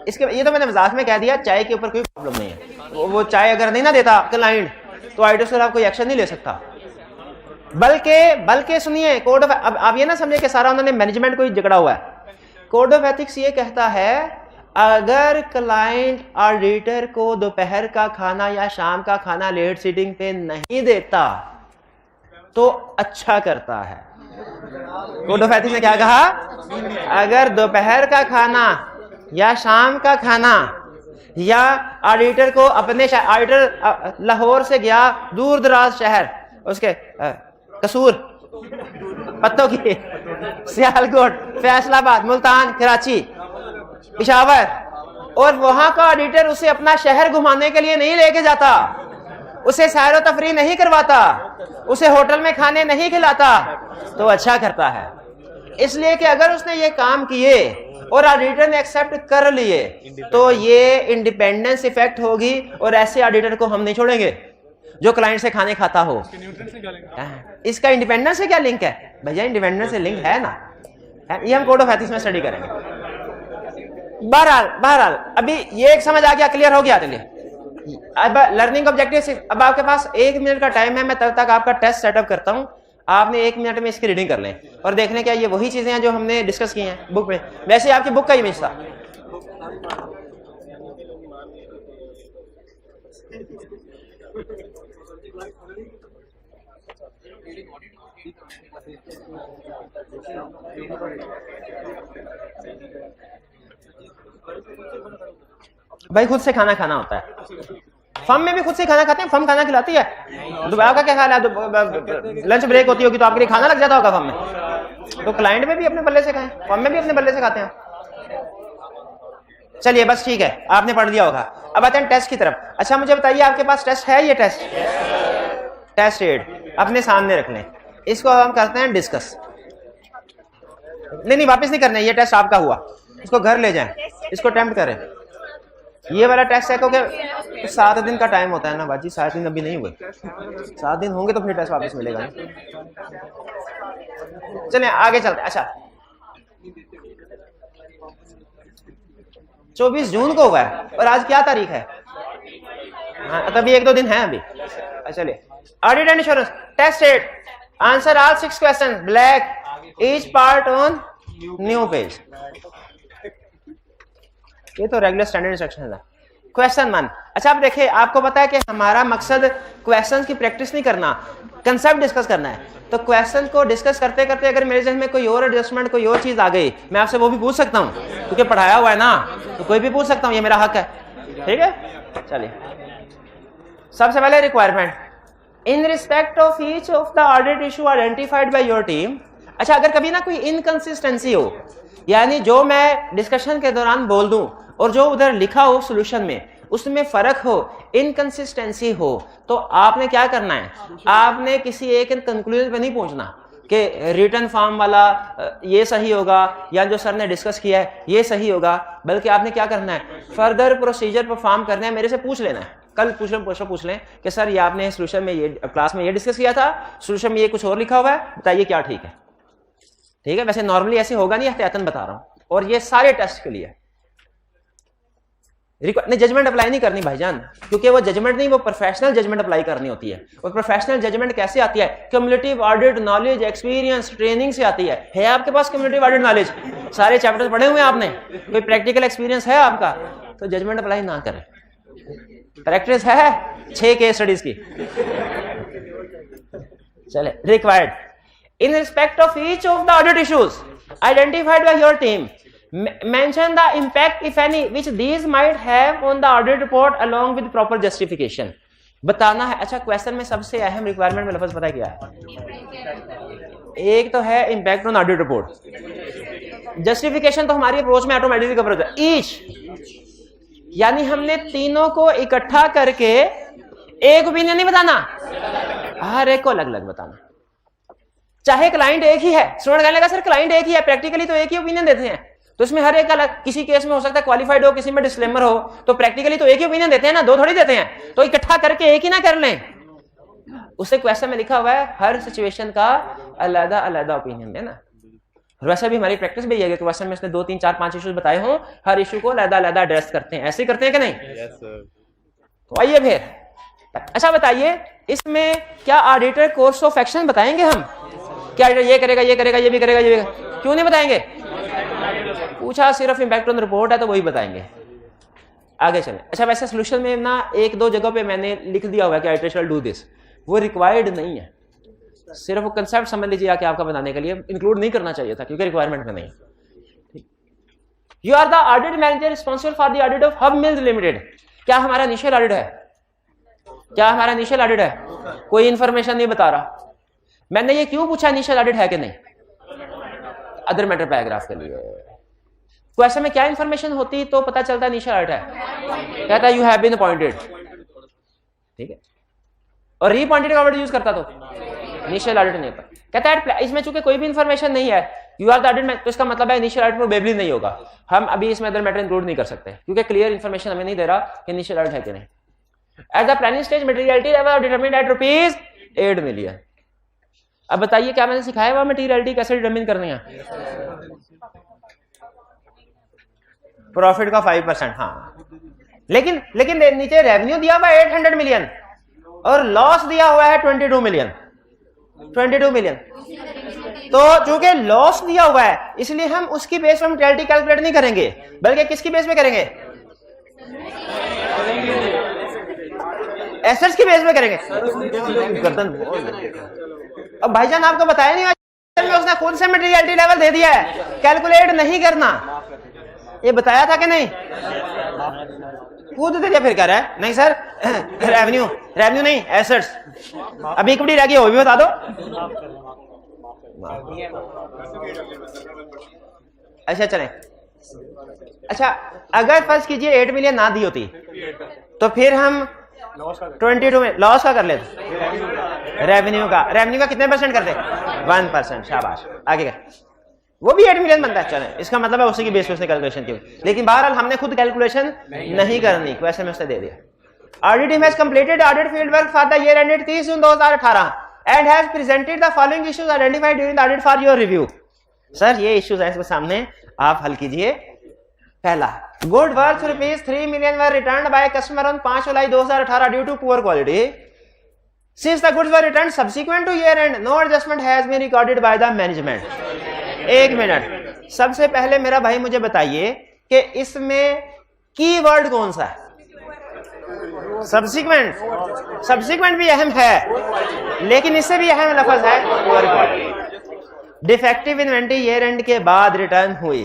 इसके ये तो मैंने मजाक में कह दिया, चाय के ऊपर कोई प्रॉब्लम नहीं है, वो चाय अगर नहीं ना देता क्लाइंट, तो ऑडिटर के खिलाफ कोई एक्शन नहीं ले सकता, बल्कि सुनिए, कोड ऑफ, अब आप ये ना समझे कि सारा उन्होंने मैनेजमेंट को ही झगड़ा हुआ है। कोड ऑफ एथिक्स ये कहता है अगर क्लाइंट ऑडिटर को दोपहर का खाना या शाम का खाना लेट सीटिंग पे नहीं देता तो अच्छा करता है। कोड ऑफ एथिक्स ने क्या कहा, अगर दोपहर का खाना या शाम का खाना या ऑडिटर को अपने ऑडिटर लाहौर से गया दूर दराज शहर, उसके कसूर, पत्तों की, सियालकोट, फैसलाबाद, मुल्तान, कराची, पेशावर, और वहां का ऑडिटर उसे अपना शहर घुमाने के लिए नहीं लेके जाता, उसे सैर तफरी नहीं करवाता, उसे होटल में खाने नहीं खिलाता, तो अच्छा करता है। इसलिए कि अगर उसने ये काम किए और ऑडिटर ने एक्सेप्ट कर लिए तो ये इंडिपेंडेंस इफेक्ट होगी, और ऐसे ऑडिटर को हम नहीं छोड़ेंगे जो क्लाइंट से खाने खाता हो। इसका इंडिपेंडेंस से क्या लिंक है भैया? इंडिपेंडेंस से लिंक है ना, ये हम कोड ऑफ एथिक्स में स्टडी करेंगे। बहरहाल अभी ये एक समझ आ गया, क्लियर हो गया। चलिए अब लर्निंग ऑब्जेक्टिव, अब आपके पास 1 मिनट का टाइम है, मैं तब तक आपका टेस्ट सेटअप करता हूं। आपने 1 मिनट में इसकी रीडिंग कर लें और देख लें क्या ये वही चीजें हैं जो हमने डिस्कस की हैं बुक में। वैसे आपकी बुक का इमेज था। भाई खुद से खाना खाना होता है, फर्म में भी खुद से खाना खाते हैं, फर्म खाना खिलाती है। दोपहर का क्या ख्याल है? लंच ब्रेक होती होगी तो आपके लिए खाना लग जाता होगा फर्म में, तो क्लाइंट में भी अपने बल्ले से खाएं, फर्म में भी अपने बल्ले से खाते हैं। चलिए बस ठीक है, आपने पढ़ लिया होगा। अब आते हैं टेस्ट की तरफ। अच्छा मुझे बताइए, आपके पास टेस्ट है? ये टेस्ट एड अपने सामने रख लें, इसको हम करते हैं डिस्कस। नहीं वापस नहीं करना, ये टेस्ट आपका हुआ, इसको घर ले जाएं, इसको अटेम्प्ट करें। ये वाला टेस्ट है क्योंकि 7 दिन का टाइम होता है ना बाजी, 7 दिन अभी नहीं हुए, 7 दिन होंगे तो फिर टेस्ट वापस मिलेगा। चलिए आगे चलते। अच्छा 24 जून को हुआ है और आज क्या तारीख है? हाँ तभी 1-2 दिन है अभी। चलिए audit and insurance test aid, answer all 6 question, black, each part on new page. ये तो रेगुलर स्टैंडर्ड इंस्ट्रक्शन है। क्वेश्चन 1। अच्छा आप देखिए, आपको पता है कि हमारा मकसद क्वेश्चंस की प्रैक्टिस नहीं करना, कंसेप्ट डिस्कस करना है। तो क्वेश्चन को डिस्कस करते करते अगर मेरे जहन में कोई और एडजस्टमेंट, कोई और चीज आ गई, मैं आपसे वो भी पूछ सकता हूँ क्योंकि पढ़ाया हुआ है ना, तो कोई भी पूछ सकता हूँ, ये मेरा हक है। ठीक है चलिए, सबसे पहले requirement, in respect of each of the audit issue identified by your team. अच्छा अगर कभी ना कोई इनकंसिस्टेंसी हो, यानी जो मैं डिस्कशन के दौरान बोल दूं और जो उधर लिखा हो सॉल्यूशन में उसमें फर्क हो, इनकंसिस्टेंसी हो, तो आपने क्या करना है, आपने किसी एक कंक्लूजन पे नहीं पहुंचना कि रिटन फॉर्म वाला ये सही होगा या जो सर ने डिस्कस किया है ये सही होगा, बल्कि आपने क्या करना है, फर्दर प्रोसीजर परफॉर्म करना है। मेरे से पूछ लेना है, कल पूछ लें कि सर ये आपने सॉल्यूशन में, ये क्लास में ये डिस्कस किया था, सॉल्यूशन में ये कुछ और लिखा हुआ है, बताइए क्या ठीक है। ठीक है, वैसे नॉर्मली ऐसे होगा नहीं, एहतियातन बता रहा हूं। और ये सारे टेस्ट के लिए नहीं, जजमेंट अप्लाई नहीं करनी भाईजान, क्योंकि वो जजमेंट नहीं, वो प्रोफेशनल जजमेंट अप्लाई करनी होती है। और प्रोफेशनल जजमेंट कैसे आती है? Cumulative audit knowledge, experience, training से आती है आपके पास क्यूमुलेटिव ऑडिट नॉलेज? सारे चैप्टर्स पढ़े हुए हैं आपने, कोई प्रैक्टिकल एक्सपीरियंस है आपका? तो जजमेंट अप्लाई ना करें। प्रैक्टिस है 6 केस स्टडीज की। चले, required in respect of each of the audit issues identified by your team, mention the impact if any which these might have on the audit report along with proper justification। बताना है। अच्छा question में सबसे अहम requirement में लफ्ज पता है क्या है? एक तो है impact on audit report, justification तो हमारी अप्रोच में ऑटोमेटिकली कवर होता है। ईच यानी हमने तीनों को इकट्ठा करके एक ओपिनियन नहीं बताना, हर एक को अलग अलग बताना। चाहे क्लाइंट एक ही है, स्टूडेंट कहने लगा सर क्लाइंट एक ही है, प्रैक्टिकली तो एक ही ओपिनियन देते हैं, तो इसमें हर एक अलग, किसी केस में हो सकता है क्वालिफाइड हो, किसी में डिस्क्लेमर हो, तो प्रैक्टिकली तो एक ही ओपिनियन देते हैं ना, 2 थोड़ी देते हैं, तो इकट्ठा करके एक ही ना कर लें। उससे क्वेश्चन में लिखा हुआ है हर सिचुएशन का अलग अलग ओपिनियन देना। वैसे भी हमारी प्रैक्टिस भी है कि क्वेश्चन में इसने 2, 3, 4, 5 इश्यूज बताए हों, हर इशू को अलग अलग एड्रेस करते हैं, ऐसे करते हैं कि नहीं? तो आइए फिर अच्छा बताइए, इसमें क्या ऑडिटर कोर्स ऑफ एक्शन बताएंगे हम? क्या ऑडिटर ये करेगा, ये करेगा, ये भी करेगा, ये भी करेगा? क्यों नहीं बताएंगे? पूछा सिर्फ इम्पैक्ट ऑन रिपोर्ट है तो वही बताएंगे। आगे चलें। अच्छा वैसे सोल्यूशन में ना एक दो जगह पे मैंने लिख दिया हुआ है कि ऑडिटर शैल डू दिस, वो रिक्वायर्ड नहीं है, सिर्फ वो कंसेप्ट समझ लीजिए आके आपका बनाने के लिए, इंक्लूड नहीं करना चाहिए था क्योंकि रिक्वायरमेंट में नहीं है। You are the audit manager responsible for the audit of hub mills limited. क्या हमारा इनिशियल ऑडिट है? क्या हमारा इनिशियल ऑडिट है? कोई इंफॉर्मेशन नहीं बता रहा। मैंने ये क्यों पूछा इनिशियल ऑडिट है कि नहीं? अदर मैटर पैराग्राफ के लिए। क्वेश्चन में क्या इंफॉर्मेशन होती तो पता चलता इनिशियल ऑडिट है? कहता है यू हैव बीन अपॉइंटेड, ठीक है, और रीअपॉइंटेड का वर्ड यूज करता तो इनिशियल ऑडिट नहीं होता। कहता है इसमें चूंकि कोई भी इंफॉर्मेशन नहीं है, you are the audit manager, तो इसका मतलब है इनिशियल ऑडिट प्रोबेबली नहीं होगा। हम अभी इसमें अदर मैटर इंक्लूड नहीं कर सकते क्योंकि क्लियर इंफॉर्मेशन हमें नहीं दे रहा कि इनिशियल ऑडिट है कि नहीं। At the planning stage materiality level determined at ₹8 million. अब बताइए क्या मैंने सिखाया हुआ मटेरियलिटी कैसे डिटरमिन करनी है? प्रॉफिट का 5%। हाँ, लेकिन नीचे रेवेन्यू दिया हुआ है 800 मिलियन और लॉस दिया हुआ है 22 मिलियन। तो चूंकि लॉस दिया हुआ है इसलिए हम उसकी बेस पर मटेरियलिटी कैलकुलेट नहीं करेंगे, बल्कि किसकी बेस पे करेंगे? एसेट्स की बेस पे करेंगे। अब भाईजान आपको बताया नहीं, उसने खुद से मटेरियलिटी लेवल दे दिया है, कैलकुलेट नहीं करना, ये बताया था कि नहीं? खुद दे दिया, फिर कह रहा है नहीं सर रेवेन्यू नहीं एसेट्स। अभी इक्विटी रह गई, वो भी बता दो। अच्छा चलें। अच्छा अगर फर्ज कीजिए 8 मिलियन ना दी होती तो फिर हम 22 में लॉस का कर लेते, रेवेन्यू का कितने % करते? 1%। शाबाश, आगे कर, वो भी 8 मिलियन बनता है। चलें, इसका मतलब है उसी की बेस पे उसने कैलकुलेशन की, लेकिन बहरहाल हमने खुद कैलकुलेशन नहीं करनी, क्वेश्चन में उसने दे दिया। Audit team has completed audit field work for the year ended 30 June 2018 and has presented the following issues identified during the audit for your review. Sir ये इश्यूज हैं इसके सामने, आप हल कीजिए। पहला, good worth ₹3 million were returned by customer on 5 July 2018 due to poor quality. Since the goods were returned subsequent to year end, no adjustment has been recorded by the management। 1 minute, सबसे पहले मेरा भाई मुझे बताइए कि इसमें keyword कौन सा है? सब्सिक्वेंट भी अहम है, लेकिन इससे भी अहम लफ्ज है poor quality. Defective inventory year and के बाद रिटर्न हुई।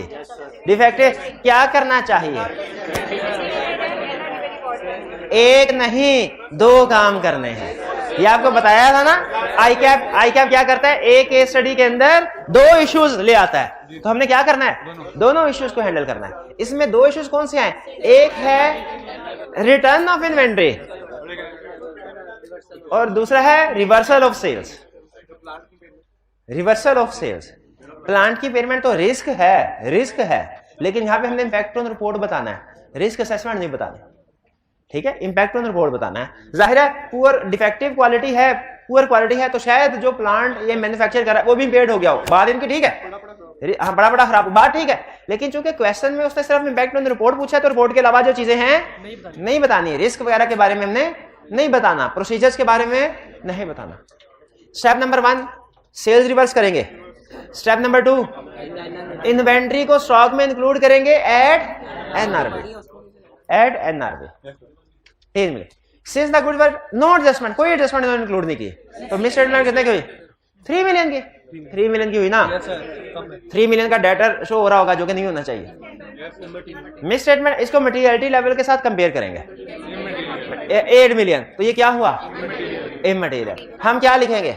डिफेक्टिव क्या करना चाहिए? एक नहीं 2 काम करने हैं, ये आपको बताया था ना। आई कैप क्या करता है? एक केस स्टडी के अंदर 2 इश्यूज ले आता है, तो हमने क्या करना है? दोनों इश्यूज को हैंडल करना है। इसमें 2 इश्यूज कौन से हैं? एक है रिटर्न ऑफ इन्वेंट्री और दूसरा है रिवर्सल ऑफ सेल्स। प्लांट की पेमेंट तो रिस्क है, लेकिन यहां पे हमने इम्पैक्ट ऑन रिपोर्ट बताना है, रिस्क असेसमेंट नहीं बताना, ठीक है? इम्पैक्ट ऑन रिपोर्ट बताना है। जाहिर है पुअर क्वालिटी है तो शायद जो प्लांट ये मैन्युफैक्चर कर रहा है वो भी इम्पेयर्ड हो गया हो, बात इनकी ठीक है, हाँ बड़ा खराब बात, ठीक है। लेकिन चूंकि क्वेश्चन में उसने सिर्फ इम्पैक्ट ऑन रिपोर्ट पूछा है तो रिपोर्ट के अलावा जो चीजें हैं नहीं बतानी, रिस्क वगैरह के बारे में हमने नहीं बताना, प्रोसीजर्स के बारे में नहीं बताना। स्टेप नंबर 1 सेल्स रिवर्स करेंगे। स्टेप नंबर 2 इन्वेंट्री को स्टॉक में इंक्लूड करेंगे at NRV. 3 minute. Since the goods were no adjustment, कोई एडजस्टमेंट इन्होंने इंक्लूड नहीं की, तो मिस स्टेटमेंट कितने की हुई? 3 मिलियन की। 3 मिलियन की हुई ना। 3 मिलियन का डेटर शो हो रहा होगा जो कि नहीं होना चाहिए। मिस स्टेटमेंट इसको मटेरियलिटी लेवल के साथ कंपेयर करेंगे। 8 मिलियन, तो ये क्या हुआ? इमटेरियल। हम क्या लिखेंगे?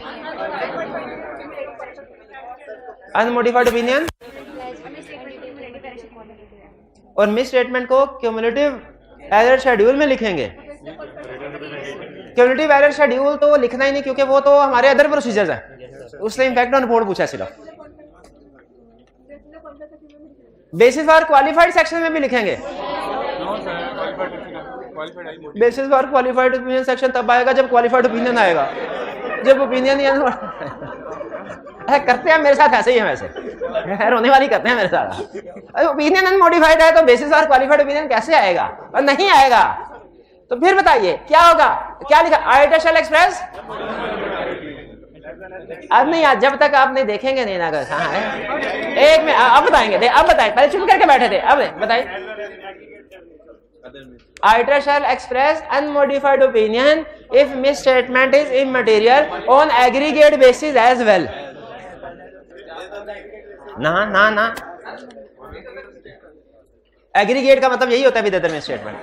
अनमोडिफाइड ओपिनियन और मिस स्टेटमेंट को क्यूमुलेटिव एरर शेड्यूल में लिखेंगे। क्यूमुलेटिव एरर शेड्यूल तो लिखना ही नहीं क्योंकि वो तो हमारे अदर प्रोसीजर्स है, उसने इम्पैक्ट ऑन रिपोर्ट पूछा सिर्फ। बेसिस फॉर क्वालिफाइड सेक्शन में भी लिखेंगे। Basis for qualified opinion section तब आएगा जब क्वालिफाइड ओपिनियन आएगा, जब ओपिनियन करते हैं मेरे साथ ऐसे ही है, वैसे रोने वाली करते हैं मेरे साथ। ओपिनियन अनमोडिफाइड है तो बेसिस और क्वालिफाइड ओपिनियन कैसे आएगा? और नहीं आएगा, तो फिर बताइए क्या होगा, क्या लिखा, आइटर शैल एक्सप्रेस, अब नहीं यार, जब तक आप नहीं देखेंगे नहीं ना, हाँ है एक में अब बताएंगे, अब बताए, पहले चुप करके बैठे थे, अब बताइए। Auditor shall express unmodified opinion if misstatement is immaterial on aggregate basis as well. ना एग्रीगेट का मतलब यही होता है विद में स्टेटमेंट।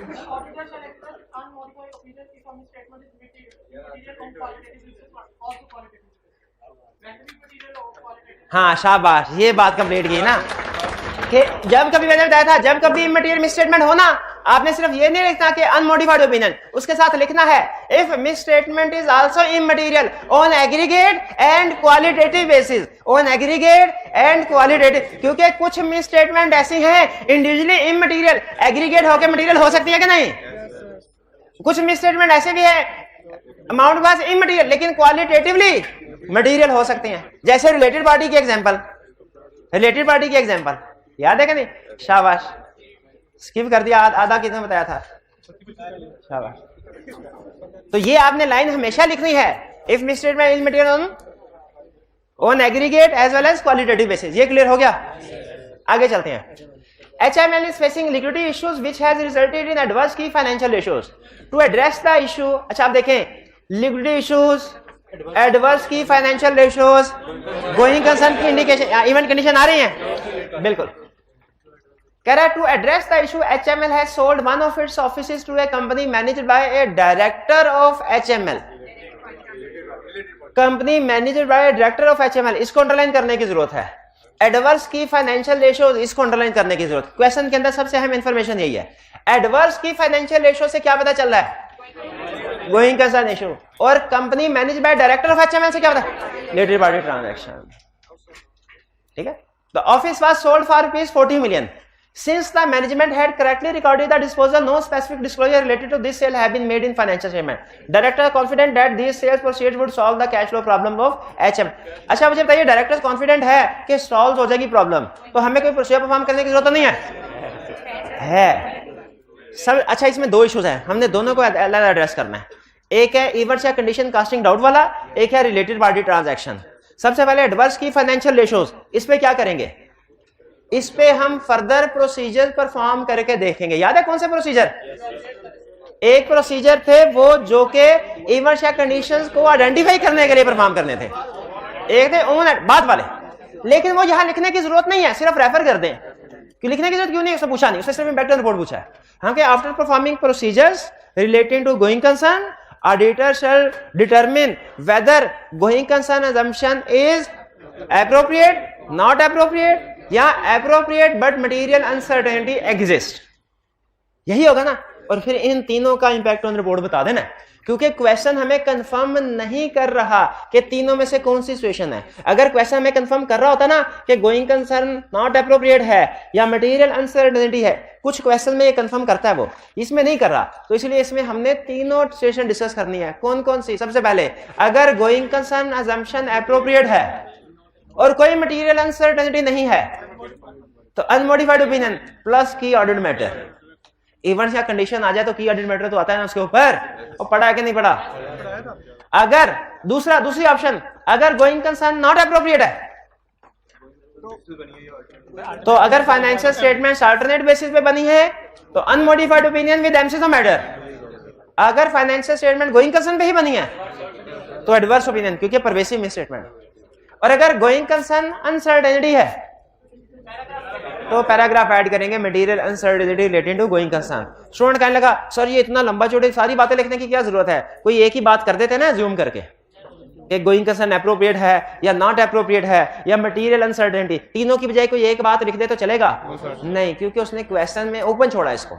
हाँ शाबाश, ये बात कंप्लीट की ना कि जब कभी मैंने बताया था, जब कभी इमटेरियल मिसस्टेटमेंट हो ना, आपने सिर्फ ये नहीं लिखना कि अनमोडिफाइड ओपिनियन, उसके साथ लिखना है if misstatement is also immaterial on aggregate and qualitative basis, on aggregate and qualitative, क्योंकि कुछ मिसस्टेटमेंट ऐसी हैं इंडिविजुअली इमटेरियल, एग्रीगेट होकर मटेरियल हो सकती है कि नहीं, कुछ मिसस्टेटमेंट ऐसे भी है अमाउंट वाइज इमटेरियल लेकिन क्वालिटेटिवली मटेरियल हो सकते हैं, जैसे रिलेटेड पार्टी की एग्जांपल, रिलेटेड पार्टी की एग्जांपल याद है कि नहीं, शाबाश, स्किप कर दिया, आधा कितना बताया था, शाबाश। तो ये आपने लाइन हमेशा लिखनी है, if misstatement is material on aggregate as well as qualitative basis. ये क्लियर हो गया, आगे चलते हैं। HML is facing liquidity issues which has resulted in adverse key financial ratios. To address the issue, अच्छा आप देखें, liquidity issues, adverse key financial ratios, going concern की इंडिकेशन, इवेंट कंडीशन आ रही है, बिल्कुल। कह रहा है to address the issue, HML has sold one of its offices to a company managed by a director of HML. Company managed by director of HML, इसको underline करने की जरूरत है। एडवर्स की फाइनेंशियल रेशियोज, इसको अंडरलाइन करने की जरूरत, क्वेश्चन के अंदर सबसे अहम इंफॉर्मेशन यही है। एडवर्स की फाइनेंशियल रेशियो से क्या पता चल रहा है, गोइंग कंसर्न इशू, और company manage by director of HML से क्या पता, रिलेटेड पार्टी ट्रांजैक्शन, ठीक है। The office was sold for ₹40 million. Since the management had correctly recorded the disposal, no specific disclosure related to this sale have been made in financial statement. Director confident that these sales proceeds would solve the cash flow problem of HM. अच्छा मुझे बताइए, director confident है कि solve हो जाएगी problem, तो हमें कोई प्रोसीजर परफॉर्म करने की जरूरत नहीं है सब। अच्छा इसमें दो इश्यूज हैं, हमने दोनों को अलग एड्रेस करना है। एक है इवर्स या कंडीशन कास्टिंग डाउट वाला, एक है रिलेटेड पार्टी ट्रांजैक्शन। सबसे पहले एडवर्स की फाइनेंशियल रेशियोज, इस पे क्या करेंगे, इस पे हम फर्दर प्रोसीजर परफॉर्म करके देखेंगे। याद है कौन से प्रोसीजर, एक प्रोसीजर थे वो जो के इवेंट्स या कंडीशंस को आइडेंटिफाई करने के लिए परफॉर्म करने थे, एक थे ऑन बात वाले, लेकिन वो यहां लिखने की जरूरत नहीं है, सिर्फ रेफर कर दें। क्यों लिखने की जरूरत क्यों नहीं, उससे पूछा नहीं, उससे सिर्फ बैक रिपोर्ट पूछा है। हम के after performing procedures relating to going concern, auditor shall determine whether going concern assumption is appropriate, not appropriate, या appropriate but material uncertainty exist, यही होगा ना। और फिर इन तीनों का इंपैक्ट ऑन रिपोर्ट बता देना, क्योंकि क्वेश्चन हमें कंफर्म नहीं कर रहा कि तीनों में से कौन सी सिचुएशन है। अगर क्वेश्चन हमें कंफर्म कर रहा होता ना कि गोइंग कंसर्न नॉट एप्रोप्रिएट है या मटेरियल अनसर्टेनिटी है, कुछ क्वेश्चन में ये कंफर्म करता है, वो इसमें नहीं कर रहा, तो इसलिए इसमें हमने तीनों सिचुएशन डिस्कस करनी है। कौन कौन सी, सबसे पहले अगर गोइंग कंसर्न अजम्पशन एप्रोप्रिएट है और कोई मटेरियल अनसर्टेनिटी नहीं है तो अनमोडिफाइड ओपिनियन प्लस की ऑर्डर्ड मैटर। इवेंट्स या कंडीशन आ जाए तो की ऑर्डर्ड मैटर तो आता है ना उसके ऊपर, और पढ़ा है कि नहीं पढ़ा। अगर दूसरी ऑप्शन, अगर गोइंग कंसर्न नॉट एप्रोप्रिएट है, तो अगर फाइनेंशियल स्टेटमेंट्स अल्टरनेट बेसिस पे बनी है तो unmodified opinion with emphasis on matter. अगर फाइनेंशियल स्टेटमेंट गोइंग कंसर्न पे ही बनी है तो एडवर्स ओपिनियन, क्योंकि परवेसिव मिस स्टेटमेंट। और अगर गोइंग कंसर्न अनसर्टेनिटी है तो पैराग्राफ ऐड करेंगे material uncertainty related to going concern. Student कहने लगा सर ये इतना लंबा चौड़ी सारी बातें लिखने की क्या जरूरत है, कोई एक ही बात कर देते ना ज्यूम करके, एक गोइंग कंसर्न एप्रोप्रिएट है या नॉट एप्रोप्रिएट है या मटेरियल अनसर्टेनिटी, तीनों की बजाय कोई एक बात लिख दे तो चलेगा नहीं, क्योंकि उसने क्वेश्चन में ओपन छोड़ा इसको,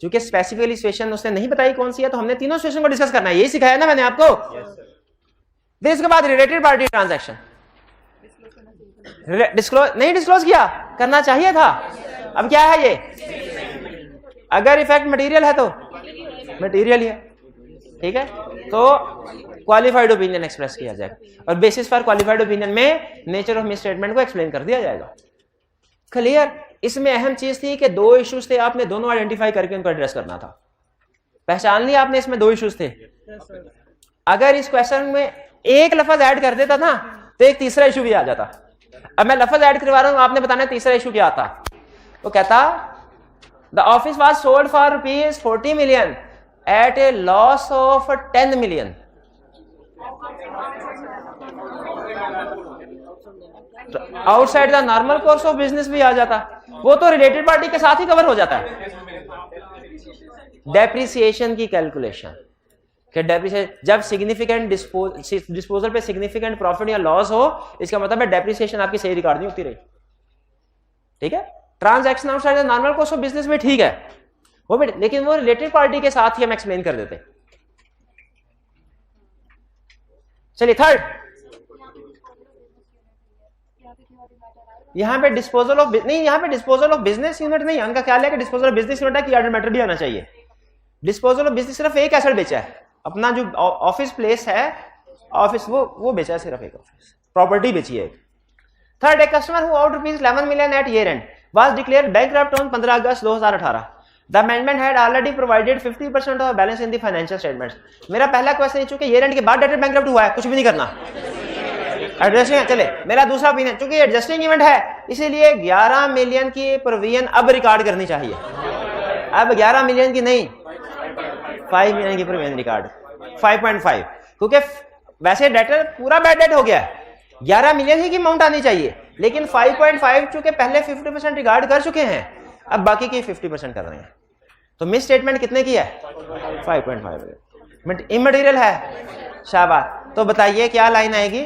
क्योंकि स्पेसिफिकली सिचुएशन उसने नहीं बताई कौन सी है, तो हमने तीनों सिचुएशन को डिस्कस करना है, यही सिखाया ना मैंने आपको। फिर इसके बाद रिलेटेड पार्टी ट्रांजैक्शन नहीं डिस्क्लोज किया, करना चाहिए था। अब क्या है ये, अगर इफेक्ट मटेरियल है तो मटेरियल है, ठीक है, तो क्वालिफाइड ओपिनियन एक्सप्रेस किया जाएगा और बेसिस फॉर क्वालिफाइड ओपिनियन में नेचर ऑफ मिस स्टेटमेंट को एक्सप्लेन कर दिया जाएगा। क्लियर। इसमें अहम चीज थी कि दो इश्यूज थे, आपने दोनों आइडेंटिफाई करके उनको एड्रेस करना था। पहचान लिया आपने, इसमें दो इश्यूज थे। अगर इस क्वेश्चन में एक लफ्ज ऐड कर देता था तो एक तीसरा इशू भी आ जाता। अब मैं लफ्ज ऐड करवा रहा हूं, आपने बताना तीसरा इशू क्या था। वो कहता the office was sold for ₹40 million at a loss of 10 million। Outside the normal course of business भी आ जाता, वो तो रिलेटेड पार्टी के साथ ही कवर हो जाता है। डेप्रिसिएशन की कैलकुलेशन कि डेप्रिसिएशन जब सिग्निफिकेंट डिस्पोजल पे सिग्निफिकेंट प्रॉफिट या लॉस हो, इसका मतलब है डेप्रिसिएशन आपकी सही रिकॉर्ड नहीं होती रही। ठीक है, transaction outside the normal course of business भी ठीक है वो भी, लेकिन वो रिलेटेड पार्टी के साथ ही हम एक्सप्लेन कर देते। चलिए थर्ड, यहां पे डिस्पोजल ऑफ नहीं, यहां पे डिस्पोजल ऑफ बिजनेस यूनिट नहीं, उनका ख्याल है कि डिस्पोजल ऑफ बिजनेस यूनिट है कि एडेड मैटर भी आना चाहिए। डिस्पोजल ऑफ बिजनेस सिर्फ एक एसेट बेचा है, अपना जो ऑफिस प्लेस है ऑफिस वो बेचा है, सिर्फ एक ऑफिस प्रॉपर्टी बेची है। Third, a customer who owed ₹11 million at year end was declared bankrupt on 15 August 2018। The amendment had already provided 50% of balance in the financial statements. मेरा पहला क्वेश्चन चूंकि ईयर एंड के बाद डेटर बैंकरप्ट हुआ है, कुछ भी नहीं करना, एडजस्टिंग। चले, मेरा दूसरा ओपिनियन, चूंकि एडजस्टिंग इवेंट है इसीलिए 11 मिलियन की प्रोविजन अब रिकॉर्ड करनी चाहिए। अब 11 मिलियन की नहीं, 5 मिलियन की प्रोविजन रिकॉर्ड, 5.5, क्योंकि वैसे डेटर पूरा बैड डेट हो गया है, 11 मिलियन ही की अमाउंट आनी चाहिए, लेकिन 5.5 चूंकि पहले 50% रिकॉर्ड कर चुके हैं, अब बाकी की 50% कर रहे हैं। तो मिस स्टेटमेंट कितने की है? 5.5। इमटेरियल है, शाबाश। तो बताइए क्या लाइन आएगी,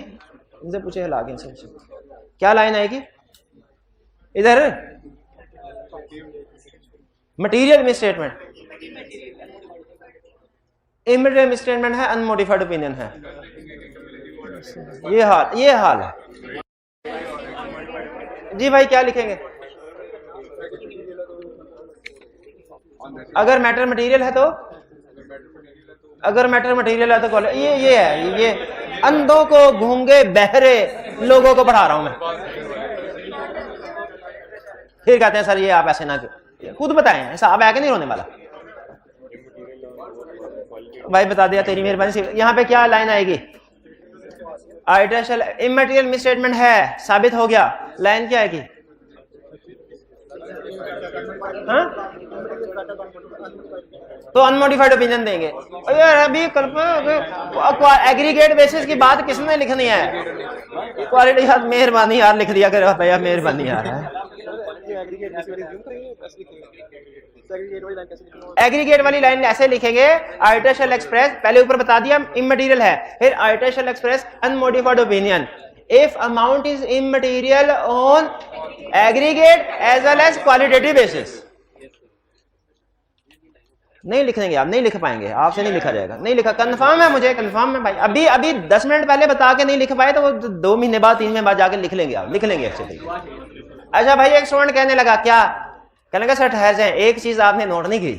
इनसे पूछे लागिन से क्या लाइन आएगी इधर? Material miss statement, immaterial miss statement है, अनमोडिफाइड ओपिनियन है। ये हाल है जी भाई। क्या लिखेंगे? अगर मैटर मटेरियल है तो, अगर मैटर मटेरियल है तो ये है, ये अंधों को, गूंगे बहरे लोगों को पढ़ा रहा हूं मैं। फिर कहते हैं सर ये आप ऐसे ना, खुद बताएं ऐसा आप है कि नहीं होने वाला। भाई बता दिया, तेरी मेहरबानी से। यहां पे क्या लाइन आएगी? आइटरेशन इमटेरियल मिस स्टेटमेंट है, साबित हो गया। लाइन क्या आएगी? हाँ? तो अनमोडिफाइड ओपिनियन देंगे। यार अभी कल एग्रीगेट बेसिस की बात किसने लिखनी है? क्वालिटी यार, मेहरबानी यार लिख दिया कर भैया, मेहरबानी यार। एग्रीगेट वाली लाइन ऐसे लिखेंगे, आइटर शैल एक्सप्रेस, पहले ऊपर बता दिया इमटेरियल है, फिर auditor shall express unmodified opinion if amount is immaterial on aggregate as well as qualitative basis. नहीं लिखेंगे आप, नहीं लिख पाएंगे, आपसे नहीं लिखा जाएगा, नहीं लिखा, कंफर्म है मुझे, कंफर्म है भाई। अभी 10 मिनट पहले बता के नहीं लिख पाए तो वो 2 महीने बाद 3 महीने बाद जाकर लिख लेंगे, आप लिख लेंगे अच्छे तरीके। अच्छा भाई, एक स्टूडेंट कहने लगा, क्या कहने लगा? सर ठहर जाए, एक चीज आपने नोट नहीं की,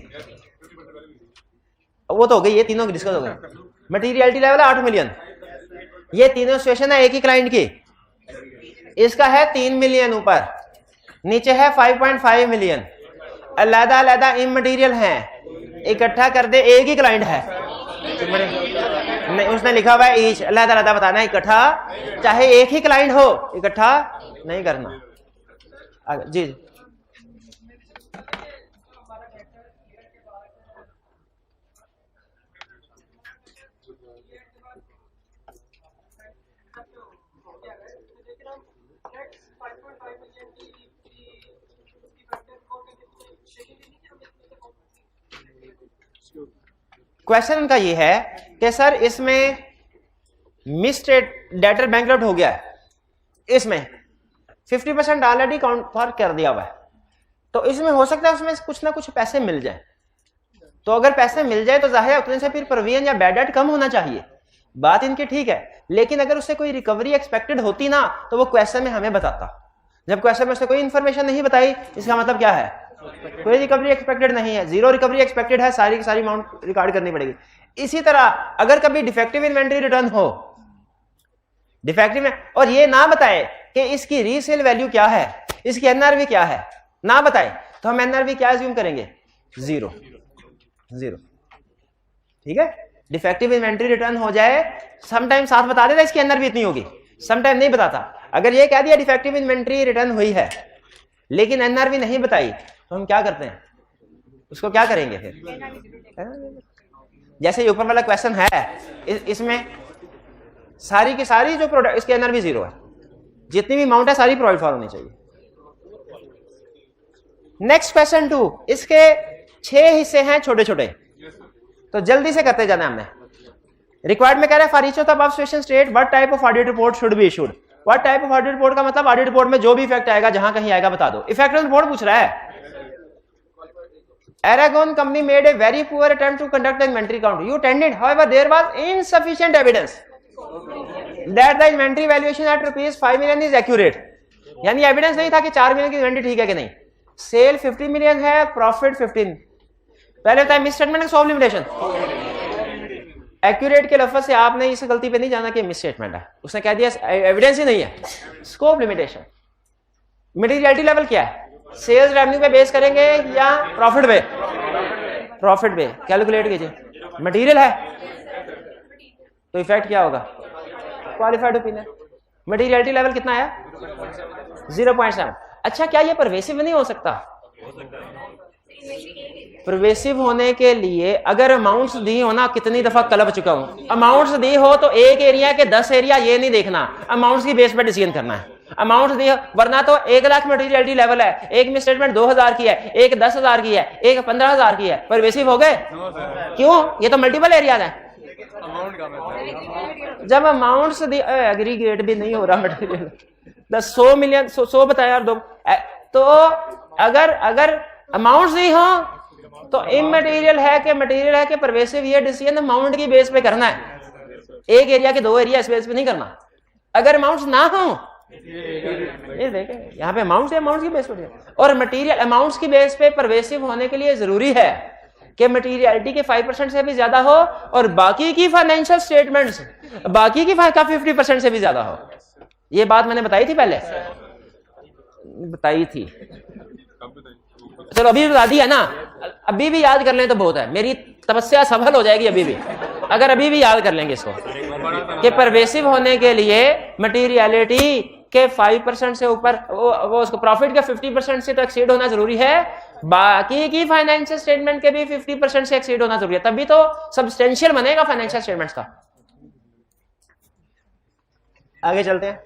वो तो हो गई, ये तीनों डिस्कस हो गए। मटीरियलिटी लेवल 8 मिलियन, ये तीनों सिचुएशन है एक ही क्लाइंट की। इसका है 3 मिलियन ऊपर, नीचे है 5.5 मिलियन, अलग अलग इमटेरियल हैं, इकट्ठा कर दे एक ही क्लाइंट है। नहीं, उसने लिखा हुआ है ईच, अलग अलग बताना, इकट्ठा चाहे एक ही क्लाइंट हो, इकट्ठा नहीं करना। जी क्वेश्चन उनका ये है कि सर इसमें मिस्टेड डेटर बैंकरप्ट हो गया है, इसमें 50% ऑलरेडी काउंट फॉर कर दिया हुआ है, तो इसमें हो सकता है उसमें कुछ ना कुछ पैसे मिल जाए। तो अगर पैसे मिल जाए तो जाहिर है उतने से फिर प्रोविजन या बैड डेट कम होना चाहिए, बात इनकी ठीक है। लेकिन अगर उससे कोई रिकवरी एक्सपेक्टेड होती ना तो वो क्वेश्चन में हमें बताता। जब क्वेश्चन में उसने कोई इंफॉर्मेशन नहीं बताई, इसका मतलब क्या है? कोई रिकवरी एक्सपेक्टेड नहीं है, जीरो रिकवरी एक्सपेक्टेड है, सारी की सारी अमाउंट रिकॉर्ड करनी पड़ेगी। इसी तरह अगर कभी डिफेक्टिव इन्वेंटरी रिटर्न हो, डिफेक्टिव में, और ये ना बताए कि इसकी रीसेल वैल्यू क्या है, इसकी एनआरवी क्या है, ना बताए, तो हम एनआरवी क्या अज्यूम करेंगे? जीरो। ठीक है, डिफेक्टिव इन्वेंट्री रिटर्न हो जाए, समटाइम साथ बता देता इसके अंदर भी इतनी होगी, समटाइम नहीं बताता। अगर ये कह दिया डिफेक्टिव इन्वेंट्री रिटर्न हुई है लेकिन एनआरवी नहीं बताई तो हम क्या करते हैं, उसको क्या करेंगे फिर? जैसे ये ऊपर वाला क्वेश्चन है, इसमें सारी की सारी जो प्रोडक्ट, इसके एनआरवी 0 है, जितनी भी अमाउंट है सारी प्रोवाइड फॉर होनी चाहिए। नेक्स्ट क्वेश्चन 2, इसके 6 हिस्से हैं छोटे छोटे, तो जल्दी से करते जाना हमने। रिक्वायर्ड में कह रहा है for each of the above situation state what type of audit report should be issued. What type of audit report का मतलब ऑडिट रिपोर्ट में जो भी इफेक्ट आएगा, जहां कहीं आएगा बता दो। इफेक्ट रिपोर्ट पूछ रहा है। Aragon company made a very poor attempt to conduct the inventory count. You attended, however, there was insufficient evidence that the inventory valuation at ₹5 million is accurate. यानी एविडेंस नहीं था कि 4 मिलियन की inventory ठीक है कि नहीं। सेल 50 मिलियन है, प्रॉफिट 15। पहले बताया miss statement, solve limitation. Accurate के लफ्ज से आपने इस गलती पे नहीं जाना कि मिस स्टेटमेंट है, उसने कह दिया एविडेंस ही नहीं है। Scope limitation. मटेरियलिटी लेवल क्या है, सेल्स रेवेन्यू पे बेस करेंगे या प्रॉफिट पे? प्रॉफिट पे। कैलकुलेट कीजिए, मटेरियल है तो इफेक्ट क्या होगा, क्वालिफाइड ओपिनियन। मटेरियलिटी लेवल कितना है, 0.7। अच्छा, क्या ये परवेसिव नहीं हो सकता? परवेसिव होने के लिए अगर अमाउंट्स दी हो ना, कितनी दफा कल चुका हूं, अमाउंट्स दी हो तो एक एरिया के 10 एरिया ये नहीं देखना, अमाउंट्स की बेस पर डिसीजन करना है। अमाउंट दी, वरना तो 1 लाख मटेरियलिटी लेवल है, एक में स्टेटमेंट 2000 की है, एक 10,000 की है, एक 15,000 की है, परवेसिव हो गए? क्यों? ये तो मल्टीपल एरियाज है। जब अमाउंट्स दी, एग्रीगेट भी नहीं हो रहा मटेरियल, 100 मिलियन 100 बताया और 2, तो अगर अमाउंट्स दी हो तो इमटेरियल है कि मटेरियल है कि परवेसिव, ये डिसीजन अमाउंट की बेस पे करना है, एक एरिया के 2 एरिया इस बेस पे नहीं करना। अगर अमाउंट्स ना हो, ये देखें यहाँ पे अमाउंट्स है, अमाउंट्स की बेस पे, और मटेरियल अमाउंट्स की बेस पे परवेसिव होने के लिए जरूरी है कि मटेरियलिटी के 5% से भी ज्यादा हो और बाकी की फाइनेंशियल स्टेटमेंट्स बाकी की 50% से भी ज्यादा हो। ये बात मैंने बताई थी पहले, बताई थी, चलो अभी बता दी है ना, अभी भी याद कर लें तो बहुत है, मेरी तपस्या सफल हो जाएगी अभी भी, अगर अभी भी याद कर लेंगे इसको कि परवेसिव होने के लिए मटेरियलिटी के 5% से ऊपर, वो उसको प्रॉफिट के 50% से तो एक्सीड होना जरूरी है, बाकी की फाइनेंशियल स्टेटमेंट के भी 50% से एक्सीड होना जरूरी है, तभी तो सब्सटेंशियल बनेगा फाइनेंशियल स्टेटमेंट्स का। आगे चलते हैं।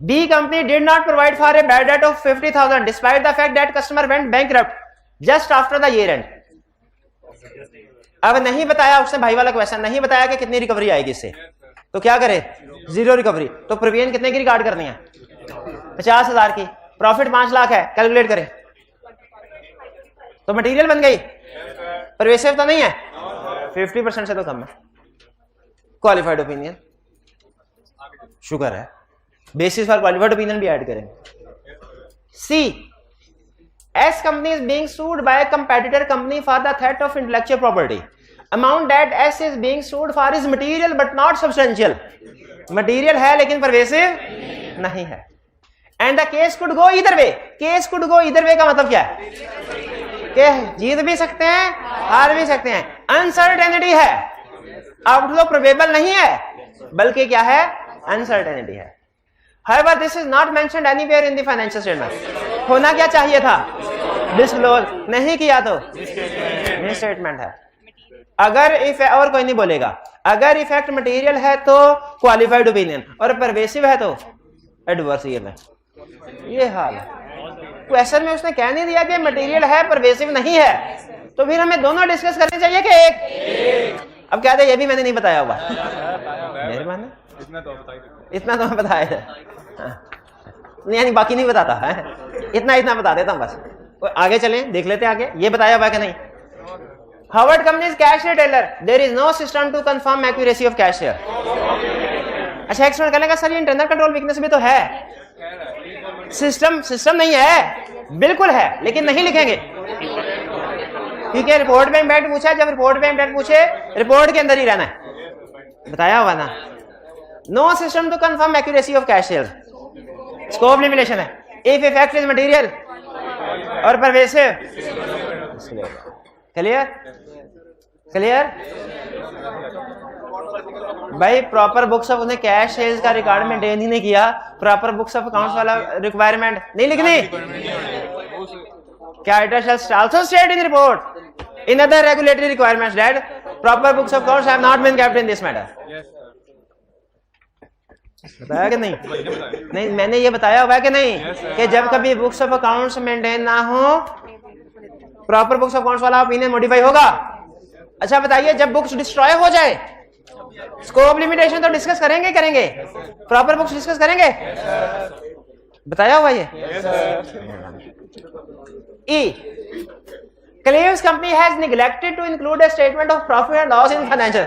B company did not provide for a bad debt of 50,000 despite the fact that customer went bankrupt just after the year end. अब नहीं बताया उसने, भाई वाला क्वेश्चन नहीं बताया कि कितनी रिकवरी आएगी इससे, तो क्या करे, 0 रिकवरी। तो प्रोविजन कितने की रिकॉर्ड करनी है, 50,000 की, प्रॉफिट 5 लाख है, कैलकुलेट करें तो मटेरियल बन गई, परवेसिव तो नहीं है, 50% से तो कम है। क्वालिफाइड ओपिनियन, शुगर है, बेसिस फॉर क्वालिफाइड ओपिनियन भी ऐड करें। सी, S company is being sued by a competitor company for the theft of intellectual property. Amount that S is being sued for is material but not substantial. Material है लेकिन pervasive नहीं है। And the case could go either way. Case could go either way का मतलब क्या है कि जीत भी सकते हैं, हार भी सकते हैं। Uncertainty है, आउटलो प्रोबेबल नहीं है, बल्कि क्या है, अनसर्टेनिटी है। However, this is not mentioned anywhere in the financial statement. होना क्या चाहिए था, डिस्क्लोज, नहीं किया तो मिस स्टेटमेंट है। अगर और कोई नहीं बोलेगा, अगर इफेक्ट मटेरियल है तो क्वालिफाइड ओपिनियन, और परवेसिव है तो एडवर्स ईयर में। ये हाल है। क्वेश्चन में उसने कह नहीं दिया कि मटेरियल है परवेसिव नहीं है, तो फिर हमें दोनों डिस्कस करने चाहिए कि एक। अब क्या था, ये भी मैंने नहीं बताया हुआ, मेहरबानी, इतना तो मैं बताया नहीं, यानी बाकी नहीं बताता है, इतना बता देता हूं बस। आगे चलें, देख लेते हैं आगे ये बताया हुआ कि नहीं। Harvard companies cash retailer, there is no system to confirm accuracy of cash share. अच्छा, एक स्टूडेंट कहेगा सर ये इंटरनल कंट्रोल वीकनेस भी तो है, सिस्टम नहीं है, बिल्कुल है, लेकिन नहीं लिखेंगे क्योंकि रिपोर्ट में इम्पैक्ट पूछा, जब रिपोर्ट में इम्पैक्ट पूछे रिपोर्ट के अंदर ही रहना है, बताया हुआ ना। No system to confirm accuracy of cash share, scope limitation है। इफ इफेक्ट इज मटेरियल और परवेसिव, क्लियर क्लियर भाई प्रॉपर बुक्स ऑफ उसने कैश सेल्स का रिकॉर्ड मेंटेन ही नहीं किया, प्रॉपर बुक्स ऑफ अकाउंट्स वाला रिक्वायरमेंट नहीं लिखनी। क्या it shall also state in report in other regulatory requirements that proper books of accounts have not been kept in this matter. बताया कि नहीं? नहीं मैंने ये बताया हुआ है कि नहीं कि जब कभी बुक्स ऑफ अकाउंट्स मेंटेन ना हो प्रॉपर बुक्स ऑफ अकाउंट्स वाला ओपिनियन मॉडिफाई होगा। अच्छा बताइए जब बुक्स डिस्ट्रॉय हो जाए स्कोप लिमिटेशन तो डिस्कस करेंगे करेंगे, प्रॉपर बुक्स डिस्कस करेंगे, बताया हुआ ये। E. Claims company has neglected to include a statement of profit and loss in financial।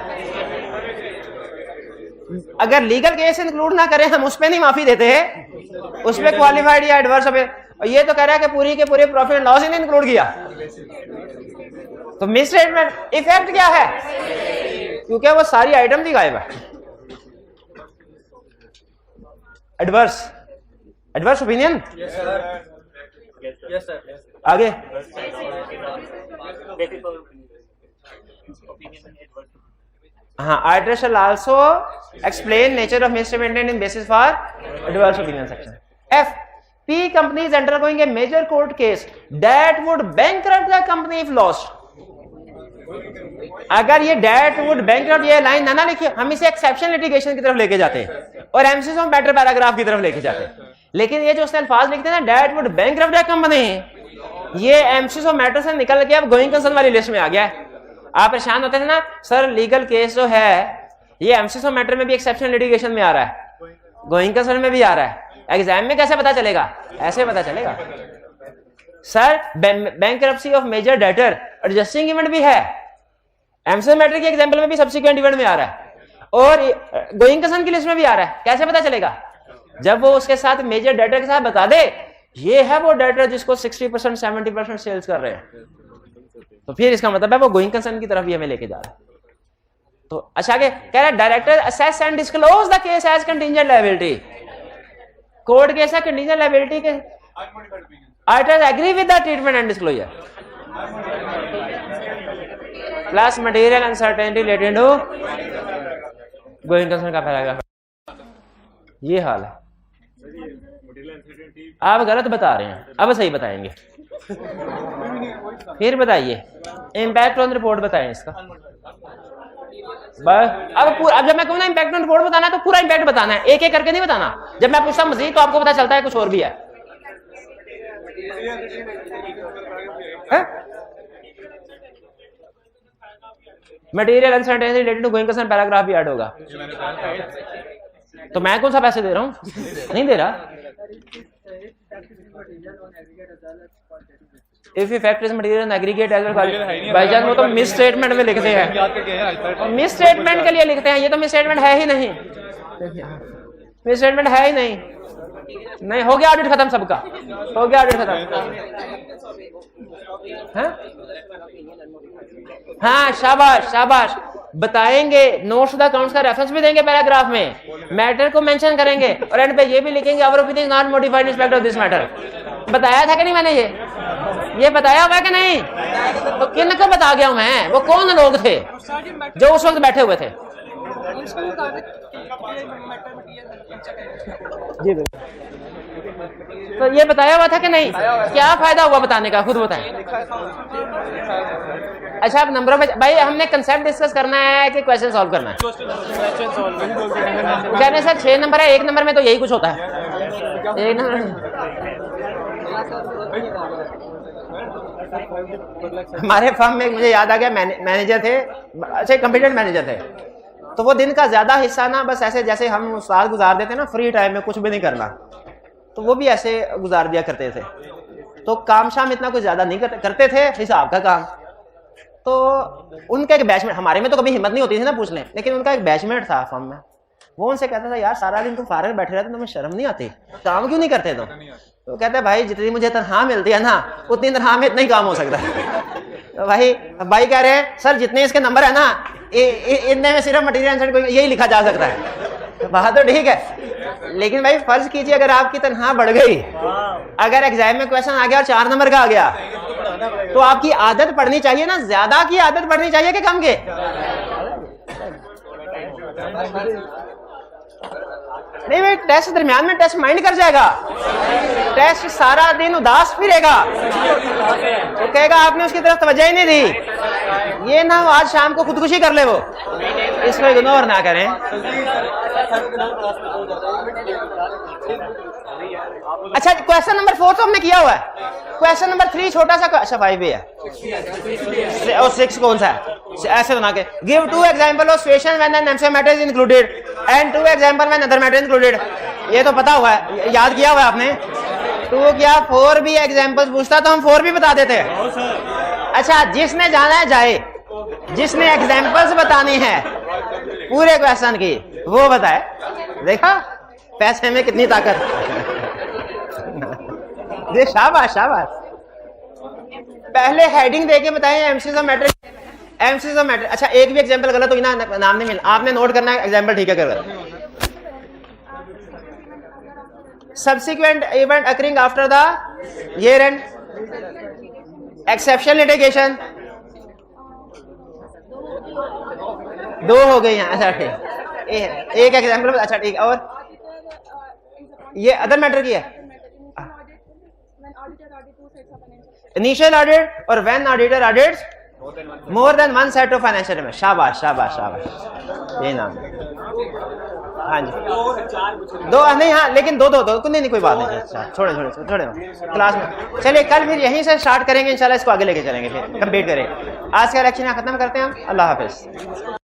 अगर लीगल केस इंक्लूड ना करें हम उस पे नहीं माफी देते हैं, उस पे क्वालिफाइड या एडवर्स पे, और ये तो कह रहा है कि पूरी के पूरे प्रॉफिट एंड लॉस इन्हें इंक्लूड किया, तो मिस स्टेटमेंट इफेक्ट क्या है? क्योंकि वो सारी आइटम भी गायब है। एडवर्स एडवर्स ओपिनियन आगे हाँ auditor shall also explain nature of misstatement in basis for adverse opinion section. F. P company is undergoing a major court case that would bankrupt the company if lost। अगर ये date would bankrupt ये line ना लिखिए, हम इसे exception litigation की तरफ लेके जाते हैं और एमसीएस ऑफ मैटर पैराग्राफ की तरफ लेके जाते हैं, लेकिन ये जो उसने अल्फाज लिखते हैं ना debt would bankrupt the company, ये एमसीएस ऑफ मैटर से निकल के अब गोइंग कंसर्न वाली लिस्ट में आ गया है। आप परेशान होते थे ना सर लीगल केस जो है ये एमसीएस ऑफ मैटर में भी एक्सेप्शन लिटिगेशन में आ रहा है, गोइंग कंसर्न में भी आ रहा है, एग्जाम में कैसे पता चलेगा? ऐसे पता चलेगा sir bankruptcy of major debtor adjusting event भी है, एमसीएस मैटर के एग्जांपल में भी सब्सिक्वेंट इवेंट में आ रहा है और गोइंग कंसर्न की लिस्ट में भी आ रहा है। कैसे पता चलेगा? जब वो उसके साथ मेजर डेटर के साथ बता दे ये है वो डेटर जिसको 60% 70% सेल्स कर रहे हैं, तो फिर इसका मतलब है वो गोइंग कंसर्न की तरफ ही हमें लेके जा रहा है। तो अच्छा आगे कह रहा है director assess and disclose the case as contingent liability. Court case है कंटिंजेंट लायबिलिटी के auditors agree with the treatment and disclosure plus material uncertainty related to going concern का पैराग्राफ। ये हाल है, आप गलत बता रहे हैं, अब सही बताएंगे। फिर बताइए इम्पैक्ट ऑन रिपोर्ट बताएं इसका। बस अब जब मैं कहूँ ना इम्पैक्ट ऑन रिपोर्ट बताना है तो पूरा इम्पैक्ट बताना है, एक एक करके नहीं बताना। जब मैं पूछता मजीद तो आपको पता चलता है कुछ और भी है। Material uncertainty related to going concern paragraph भी ऐड होगा, तो मैं कौन सा पैसे दे रहा हूँ? नहीं दे रहा। If effect is material aggregate as well, भाईजान वो तो मिस स्टेटमेंट में लिखते हैं, मिस स्टेटमेंट के लिए लिखते हैं, ये तो मिस स्टेटमेंट है ही नहीं, मिस स्टेटमेंट है ही नहीं। नहीं हो गया ऑडिट खत्म, सबका हो गया ऑडिट खत्म। हाँ शाबाश शाबाश, बताएंगे नोट्स द अकाउंट्स का रेफरेंस भी देंगे पैराग्राफ में, मैटर को मेंशन करेंगे और एंड पे ये भी लिखेंगे our opinion is not modified in respect of this matter. बताया था कि नहीं मैंने? ये बताया हुआ है कि नहीं? तो किन को बता गया हूं मैं? वो कौन लोग थे जो उस वक्त बैठे हुए थे? जी तो ये बताया हुआ था कि नहीं? क्या फायदा हुआ बताने का? खुद बताएं। अच्छा आप नंबरों पे भाई हमने कंसेप्ट डिस्कस करना है कि क्वेश्चन सॉल्व करना है? कहने सर 6 नंबर है, 1 नंबर में तो यही कुछ होता है। एक नंबर हमारे फर्म में मुझे याद आ गया मैनेजर थे, अच्छे कंप्यूटर मैनेजर थे, तो वो दिन का ज्यादा हिस्सा ना बस ऐसे जैसे हम उस्ताद गुजार देते ना फ्री टाइम में कुछ भी नहीं करना, तो वो भी ऐसे गुजार दिया करते थे। तो काम शाम इतना कुछ ज्यादा नहीं करते थे, हिसाब का काम। तो उनका एक बैचमेट, हमारे में तो कभी हिम्मत नहीं होती थी ना पूछने, लेकिन उनका एक बैचमेट था फर्म में, वो उनसे कहता था यार सारा दिन तुम फारग बैठे रहते, तुम्हें शर्म नहीं आती, काम क्यों नहीं करते तुम? तो कहते भाई जितनी मुझे तनख्वाह मिलती है ना उतनी तनख्वाह में इतना ही काम हो सकता है। तो भाई कह रहे हैं सर जितने इसके नंबर है ना इतने में सिर्फ मटेरियल यही लिखा जा सकता है। बात तो ठीक है, लेकिन भाई फर्ज कीजिए अगर आपकी तनख्वाह बढ़ गई, अगर एग्जाम में क्वेश्चन आ गया और 4 नंबर का आ गया तो आपकी आदत पड़नी चाहिए ना, ज्यादा की आदत पड़नी चाहिए कि कम के? नहीं भाई, टेस्ट दरमियान में टेस्ट माइंड कर जाएगा, टेस्ट सारा दिन उदास फिरेगा, वो कहेगा आपने उसकी तरफ तवज्जो ही नहीं दी। ये ना हो आज शाम को खुदकुशी कर ले वो, इसको इग्नोर ना करें। अच्छा, क्वेश्चन नंबर 4 तो हमने किया हुआ है। क्वेश्चन नंबर 3 छोटा सा, अच्छा 5 भी है और 6 कौन सा है? ऐसे बना के give 2 example of situation when an MCA matter is included and 2 example when other matter included. ये तो पता हुआ है, याद किया हुआ है आपने। 2 क्या 4 भी एग्जांपल्स पूछता तो हम 4 भी बता देते हैं। अच्छा, जिसने जाना है जाए, जिसने एग्जांपल्स बतानी है पूरे क्वेश्चन की वो बताए। देखा पैसे में कितनी ताकत। ये शाबाश शाबाश। पहले हेडिंग देके बताएं MCs of matter, MCs of matter. अच्छा, एक भी एग्जांपल गलत हुई ना, नाम नहीं मिला, आपने नोट करना है एग्जांपल ठीक है कर। Subsequent event occurring after the year and, exceptional litigation 2 हो गई हैं। अच्छा ठीक, एक एग्जांपल। अच्छा ठीक, और ये अदर मैटर की है, इनिशियल ऑडिट और when auditor audits more than one set of financial में। शाबाश शाबाश शाबाश, ये नाम। हाँ जी, 2 नहीं, हाँ लेकिन 2 नहीं कोई बात नहीं। अच्छा छोड़े क्लास में। चलिए कल फिर यहीं से स्टार्ट करेंगे इंशाल्लाह, इसको आगे लेके चलेंगे, फिर कंप्लीट करेंगे। आज का लेक्चर यहाँ खत्म करते हैं हम। अल्लाह हाफिज।